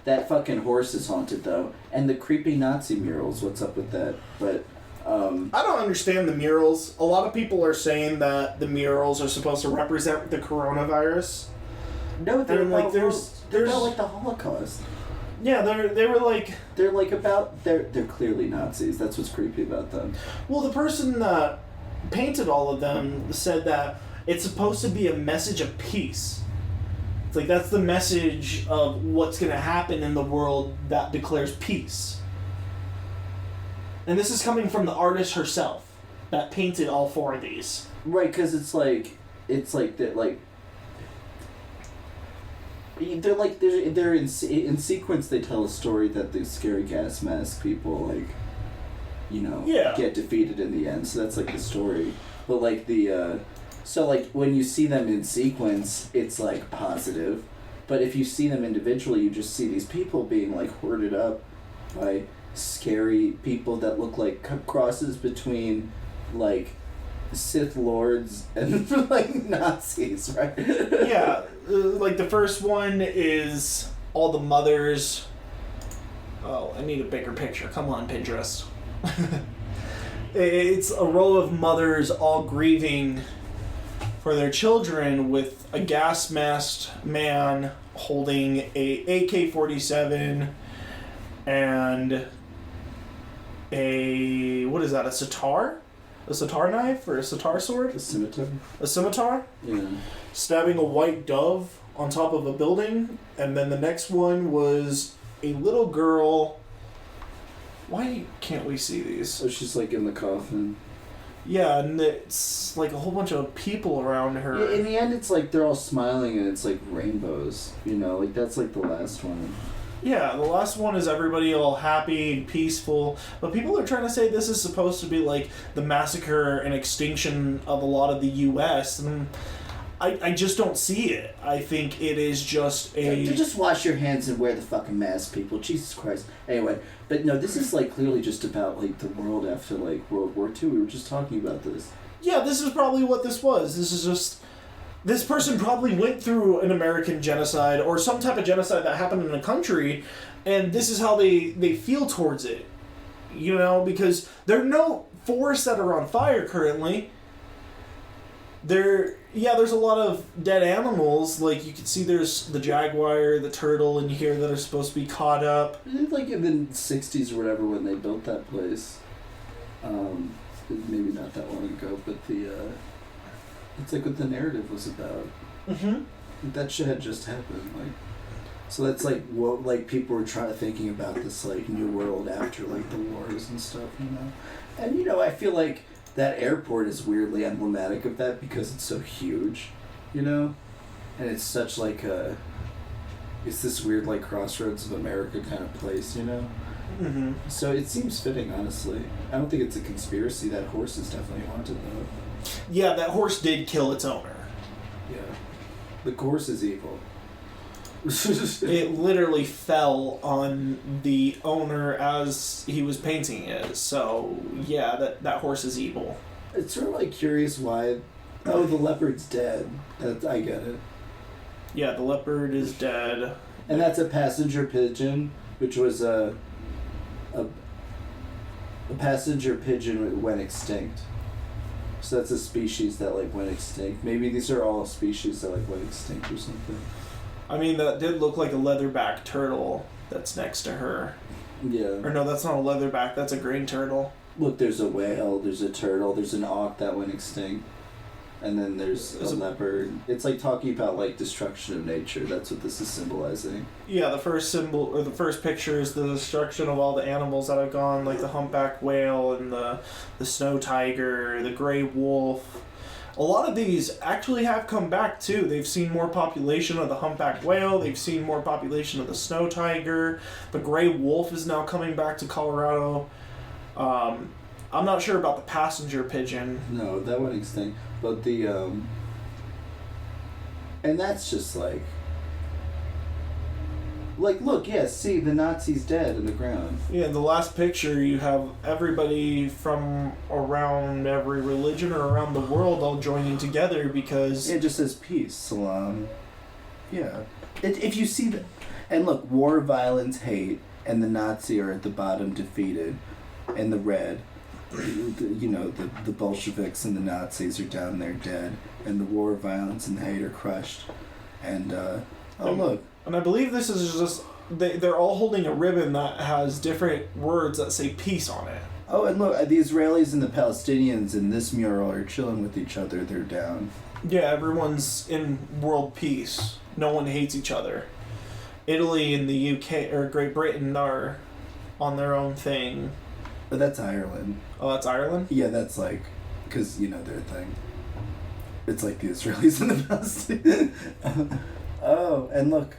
that fucking horse is haunted though, and the creepy Nazi murals. What's up with that? But I don't understand the murals. A lot of people are saying that the murals are supposed to represent the coronavirus. No, they're like they're not like the Holocaust. Yeah, they were like they're like about they're clearly Nazis. That's what's creepy about them. Well, the person that painted all of them said that it's supposed to be a message of peace. It's like that's the message of what's going to happen in the world that declares peace. And this is coming from the artist herself that painted all four of these. Right, because it's like that like. They're in sequence. They tell a story that the scary gas mask people get defeated in the end. So that's like the story. But like so like when you see them in sequence, it's like positive. But if you see them individually, you just see these people being like hoarded up by scary people that look like crosses between like Sith Lords and like Nazis, right? Yeah, like the first one is all the mothers. Oh, I need a bigger picture. Come on, Pinterest. It's a row of mothers all grieving for their children with a gas masked man holding a AK-47 and what is that, a sitar? A sitar knife or a sitar sword? A scimitar. A scimitar? Yeah. Stabbing a white dove on top of a building. And then the next one was a little girl. Why can't we see these? So she's like in the coffin. Yeah, and it's like a whole bunch of people around her. Yeah, in the end, it's like they're all smiling and it's like rainbows. You know, like that's like the last one. Yeah, the last one is everybody all happy and peaceful, but people are trying to say this is supposed to be like the massacre and extinction of a lot of the U.S., and I just don't see it. I think it is just a... Just wash your hands and wear the fucking mask, people. Jesus Christ. Anyway, but no, this is like clearly just about like the world after like World War II. We were just talking about this. Yeah, this is probably what this was. This is just... This person probably went through an American genocide or some type of genocide that happened in a country, and this is how they feel towards it. You know, because there are no forests that are on fire currently. There's a lot of dead animals. Like, you can see there's the jaguar, the turtle in here that are supposed to be caught up. Like in the 60s or whatever when they built that place. Maybe not that long ago, but it's like what the narrative was about. Mm-hmm. That shit had just happened, like. So that's like what like people were thinking about this like new world after like the wars and stuff, you know. And you know, I feel like that airport is weirdly emblematic of that because it's so huge, you know, and it's such like it's this weird like crossroads of America kind of place, you know. Mm-hmm. So it seems fitting, honestly. I don't think it's a conspiracy. That horse is definitely haunted, though. Yeah, that horse did kill its owner. Yeah. The horse is evil. It literally fell on the owner as he was painting it. So, yeah, that horse is evil. It's sort of like curious why... Oh, the leopard's dead. I get it. Yeah, the leopard is dead. And that's a passenger pigeon, which was The passenger pigeon went extinct. So that's a species that like went extinct. Maybe these are all species that like went extinct or something. I mean, that did look like a leatherback turtle that's next to her. Yeah. Or no, that's not a leatherback, that's a green turtle. Look, there's a whale, there's a turtle, there's an auk that went extinct. And then there's a leopard. It's like talking about like destruction of nature. That's what this is symbolizing. Yeah, the first symbol or the first picture is the destruction of all the animals that have gone, like the humpback whale and the snow tiger, the gray wolf. A lot of these actually have come back too. They've seen more population of the humpback whale. They've seen more population of the snow tiger. The gray wolf is now coming back to Colorado. I'm not sure about the passenger pigeon. No, that went extinct. But the, and that's just like, look, yeah, see, the Nazi's dead in the ground. Yeah, the last picture, you have everybody from around every religion or around the world all joining together because... It just says peace, salam. Yeah. If you see the... And look, war, violence, hate, and the Nazi are at the bottom defeated, and the red... the Bolsheviks and the Nazis are down there dead, and the war, violence, and hate are crushed. And, look. And I believe this is just... They're all holding a ribbon that has different words that say peace on it. Oh, and look, the Israelis and the Palestinians in this mural are chilling with each other. They're down. Yeah, everyone's in world peace. No one hates each other. Italy and the UK, or Great Britain, are on their own thing. But that's Ireland. Oh, that's Ireland? Yeah, that's like, because, their thing. It's like the Israelis and the Palestinians. Oh, and look,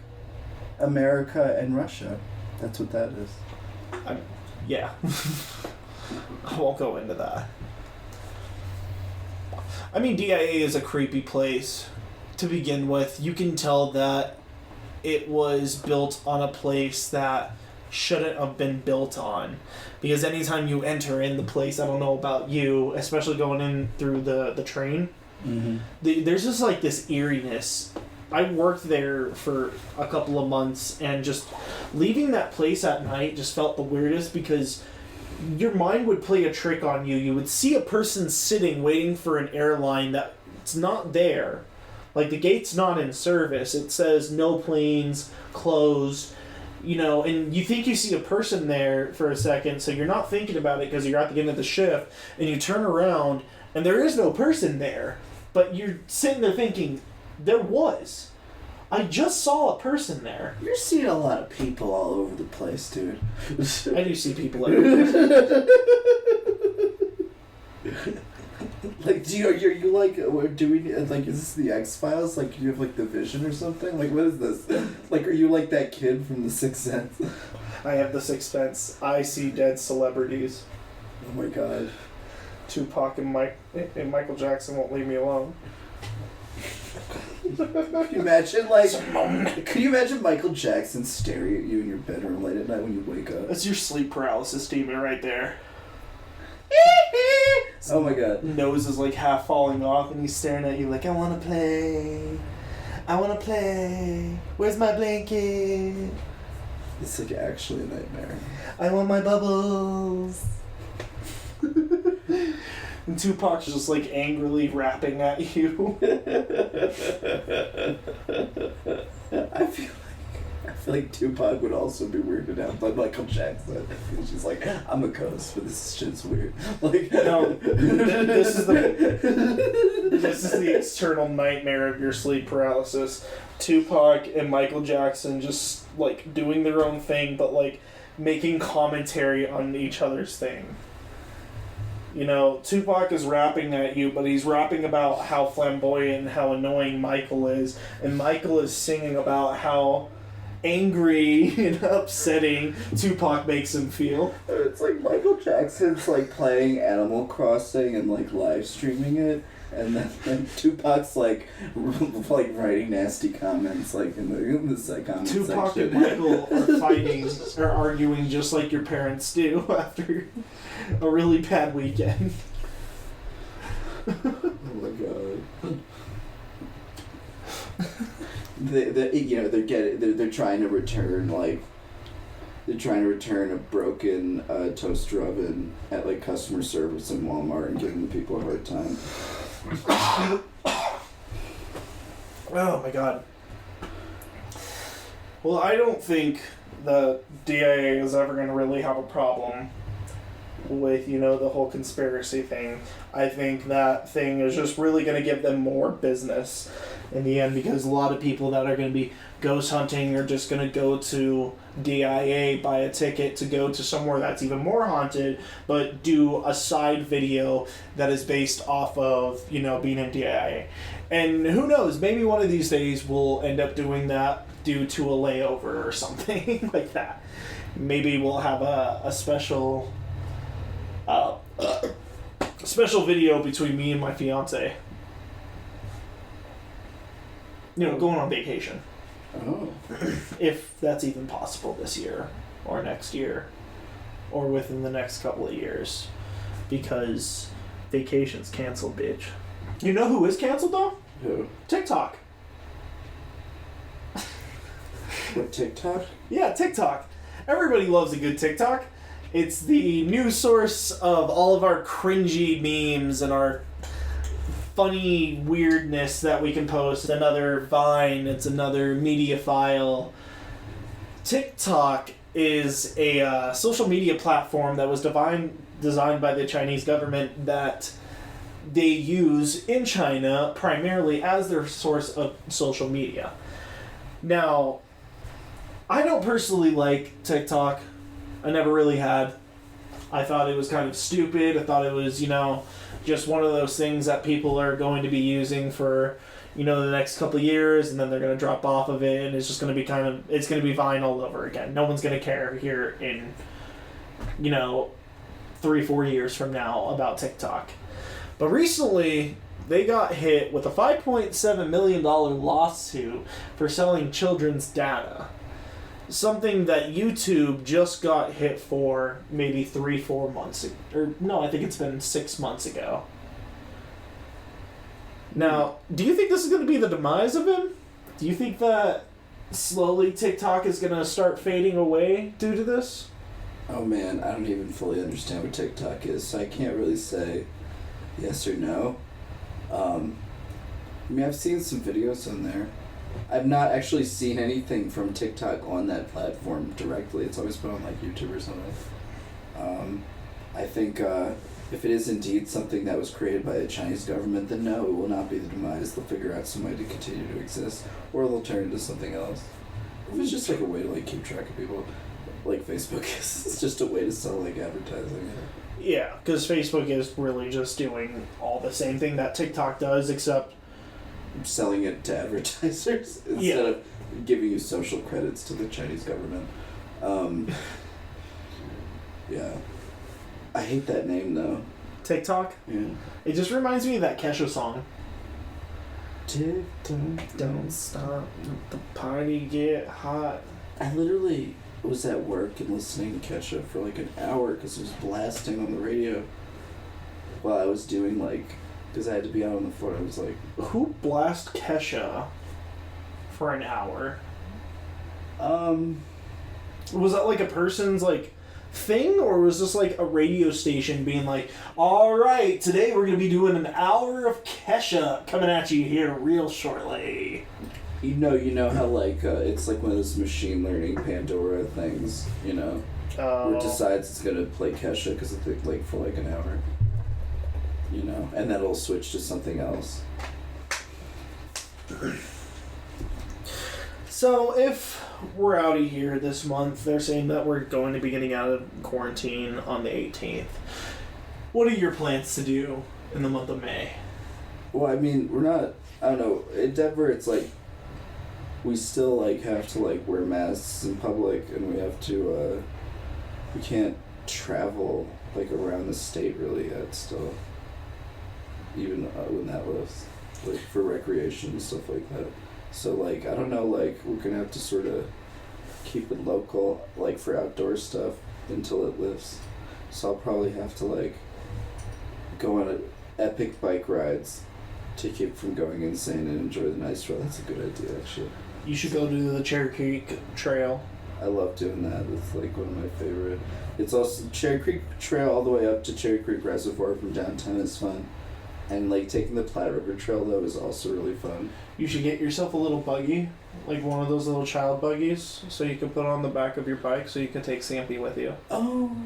America and Russia. That's what that is. Yeah. I won't go into that. I mean, DIA is a creepy place to begin with. You can tell that it was built on a place that shouldn't have been built on, because anytime you enter in the place, I don't know about you, especially going in through the train, there's just like this eeriness. I worked there for a couple of months, and just leaving that place at night just felt the weirdest, because your mind would play a trick on you. You would see a person sitting waiting for an airline that's not there, like the gate's not in service. It says no planes, closed. And you think you see a person there for a second, so you're not thinking about it because you're at the end of the shift, and you turn around, and there is no person there. But you're sitting there thinking, there was. I just saw a person there. You're seeing a lot of people all over the place, dude. I do see people everywhere. Like, you like, do we, like, is this the X-Files? Like, do you have, like, the Vision or something? Like, what is this? Like, are you like that kid from The Sixth Sense? I have The Sixth Sense. I see dead celebrities. Oh my god. Tupac and Michael Jackson won't leave me alone. Could you imagine Michael Jackson staring at you in your bedroom late at night when you wake up? That's your sleep paralysis demon right there. Oh my god. Nose is like half falling off, and he's staring at you like, I wanna play. Where's my blanket? It's like actually a nightmare. I want my bubbles. And Tupac's just like angrily rapping at you. I feel like Tupac would also be weirded out by Michael Jackson. She's like, I'm a ghost, but this shit's weird. Like, no, this is the external nightmare of your sleep paralysis. Tupac and Michael Jackson just like doing their own thing, but like making commentary on each other's thing. Tupac is rapping at you, but he's rapping about how flamboyant and how annoying Michael is, and Michael is singing about how angry and upsetting Tupac makes him feel. It's like Michael Jackson's like playing Animal Crossing and like live streaming it, and then Tupac's like writing nasty comments like in the comment Tupac section. and Michael are fighting or arguing just like your parents do after a really bad weekend. Oh my god. They're trying to return like They're trying to return a broken toaster oven at like customer service in Walmart and giving the people a hard time. Oh my god. Well, I don't think the DIA is ever going to really have a problem with, the whole conspiracy thing. I think that thing is just really going to give them more business in the end, because a lot of people that are going to be ghost hunting are just going to go to DIA, buy a ticket to go to somewhere that's even more haunted, but do a side video that is based off of, being in DIA. And who knows, maybe one of these days we'll end up doing that due to a layover or something like that. Maybe we'll have a special video between me and my fiance. Going on vacation. Oh. If that's even possible this year or next year or within the next couple of years, because vacation's canceled, bitch. You know who is canceled though? Who? TikTok. What, TikTok? Yeah, TikTok. Everybody loves a good TikTok. It's the news source of all of our cringy memes and our funny weirdness that we can post. Another Vine, it's another media file. TikTok is a social media platform that was designed by the Chinese government that they use in China primarily as their source of social media. Now, I don't personally like TikTok. I never really had. I thought it was kind of stupid. I thought it was, just one of those things that people are going to be using for, the next couple of years, and then they're going to drop off of it, and it's just going to be it's going to be Vine all over again. No one's going to care here in, 3-4 years from now about TikTok. But recently, they got hit with a $5.7 million lawsuit for selling children's data. Something that YouTube just got hit for maybe 3-4 months ago. Or no, I think it's been 6 months ago. Now, do you think this is going to be the demise of him? Do you think that slowly TikTok is going to start fading away due to this? Oh man, I don't even fully understand what TikTok is, so I can't really say yes or no. I've seen some videos on there. I've not actually seen anything from TikTok on that platform directly. It's always been on like YouTube or something. I think if it is indeed something that was created by the Chinese government, then no, it will not be the demise. They'll figure out some way to continue to exist, or they'll turn into something else. If it's just like a way to like keep track of people, like Facebook is, it's just a way to sell like advertising. Yeah, because Facebook is really just doing all the same thing that TikTok does, except selling it to advertisers instead of giving you social credits to the Chinese government. Yeah. I hate that name though. TikTok? Yeah. It just reminds me of that Kesha song. TikTok, don't stop, let the party get hot. I literally was at work and listening to Kesha for like an hour because it was blasting on the radio while I was doing because I had to be out on the floor. I was like, who blast Kesha for an hour? Was that like a person's thing, or was this like a radio station being like, all right, today we're gonna be doing an hour of Kesha coming at you here real shortly? You know how it's like one of those machine learning Pandora things, where it decides it's gonna play Kesha because it for like an hour. And then it'll switch to something else. So if we're out of here this month, they're saying that we're going to be getting out of quarantine on the 18th. What are your plans to do in the month of May? Well, I mean, we're not, I don't know, in Denver it's we still have to wear masks in public, and we have to, we can't travel around the state really yet still. Even when that lifts, for recreation and stuff like that. So, I don't know, we're gonna have to sort of keep it local, for outdoor stuff until it lifts. So I'll probably have to, go on epic bike rides to keep from going insane and enjoy the nice road. That's a good idea, actually. You should go to the Cherry Creek Trail. I love doing that. It's like one of my favorite. It's also Cherry Creek Trail all the way up to Cherry Creek Reservoir from downtown is fun. And like taking the Platte River Trail though is also really fun. You should get yourself a little buggy, like one of those little child buggies, so you can put on the back of your bike so you can take Sampy with you. Oh.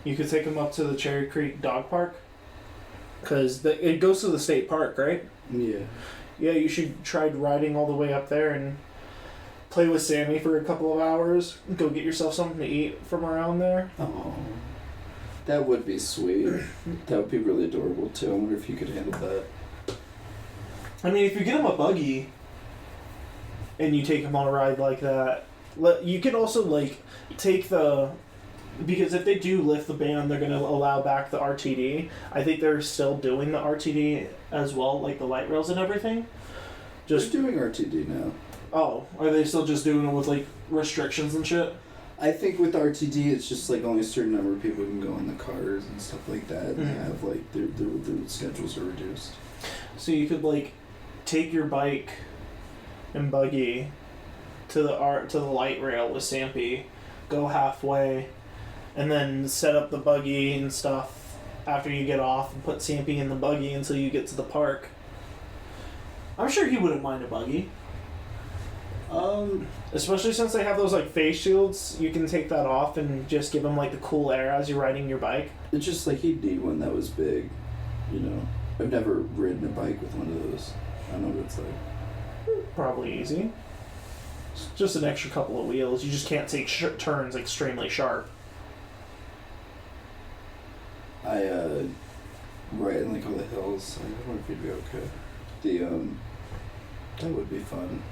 You could take him up to the Cherry Creek Dog Park, because it goes to the state park, right? Yeah. Yeah, you should try riding all the way up there and play with Sammy for a couple of hours. Go get yourself something to eat from around there. Oh. That would be sweet. That would be really adorable too. I wonder if you could handle that. I mean, if you get him a buggy and you take him on a ride like that, you can also like take the... Because if they do lift the ban, they're going to allow back the RTD. I think they're still doing the RTD as well, like the light rails and everything. They're doing RTD now. Oh, are they still just doing it with like restrictions and shit? I think with RTD, it's just like only a certain number of people can go in the cars and stuff like that, and they have like their schedules are reduced. So you could like take your bike and buggy to the light rail with Sampy, go halfway, and then set up the buggy and stuff after you get off and put Sampy in the buggy until you get to the park. I'm sure he wouldn't mind a buggy. Especially since they have those like face shields, you can take that off and just give him like the cool air as you're riding your bike. It's just like he'd need one that was big, you know. I've never ridden a bike with one of those. I don't know what it's like. Probably easy. It's just an extra couple of wheels. You just can't take turns extremely sharp. Right in like all the hills. I wonder if he'd be okay. That would be fun.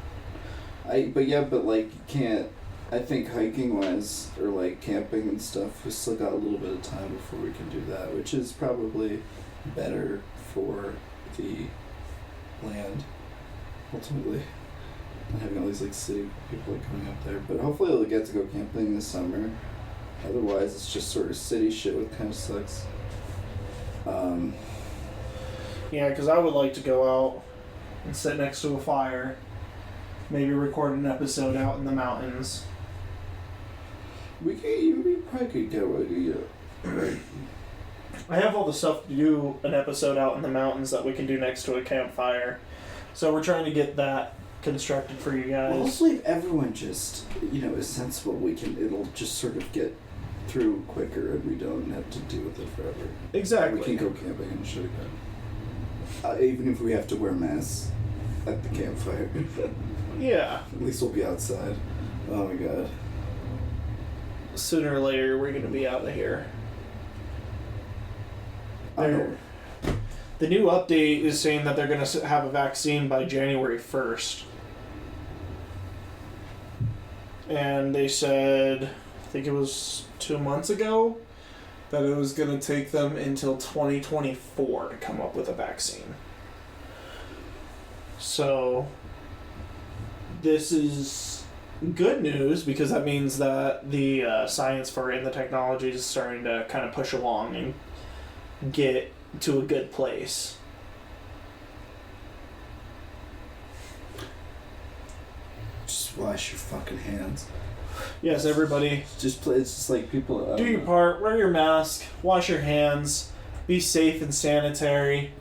But like you can't. I think hiking wise or like camping and stuff, we still got a little bit of time before we can do that, which is probably better for the land ultimately. And having all these like city people like coming up there, but hopefully they'll get to go camping this summer. Otherwise, it's just sort of city shit, which kind of sucks. Yeah, because I would like to go out and sit next to a fire, maybe record an episode out in the mountains. We probably could get what you right. I have all the stuff to do an episode out in the mountains that we can do next to a campfire, so we're trying to get that constructed for you guys. Well, hopefully if everyone just, is sensible, it'll just sort of get through quicker and we don't have to deal with it forever. Exactly. We can go camping and shit again. Even if we have to wear masks at the campfire. Yeah. At least we'll be outside. Oh my god. Sooner or later, we're going to be out of here. The new update is saying that they're going to have a vaccine by January 1st. And they said, I think it was 2 months ago, that it was going to take them until 2024 to come up with a vaccine. So, this is good news because that means that the science for it and the technology is starting to kind of push along and get to a good place. Just wash your fucking hands. Yes, everybody. It's just like people... do your part, wear your mask, wash your hands, be safe and sanitary.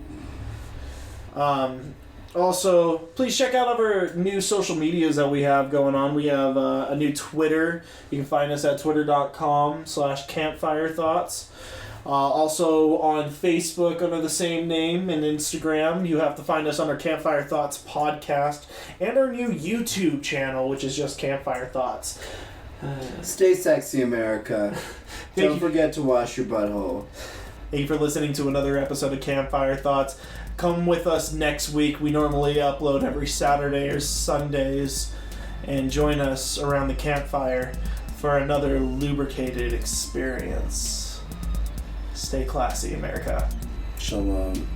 Also, please check out our new social medias that we have going on. We have a new Twitter. You can find us at twitter.com/campfirethoughtsspodcast. Also on Facebook under the same name, and Instagram you have to find us under Campfire Thoughts Podcast, and our new YouTube channel, which is just Campfire Thoughts. Stay sexy, America. Don't forget to wash your butthole. Thank you for listening to another episode of Campfire Thoughts. Come with us next week. We normally upload every Saturday or Sundays, and join us around the campfire for another lubricated experience. Stay classy, America. Shalom.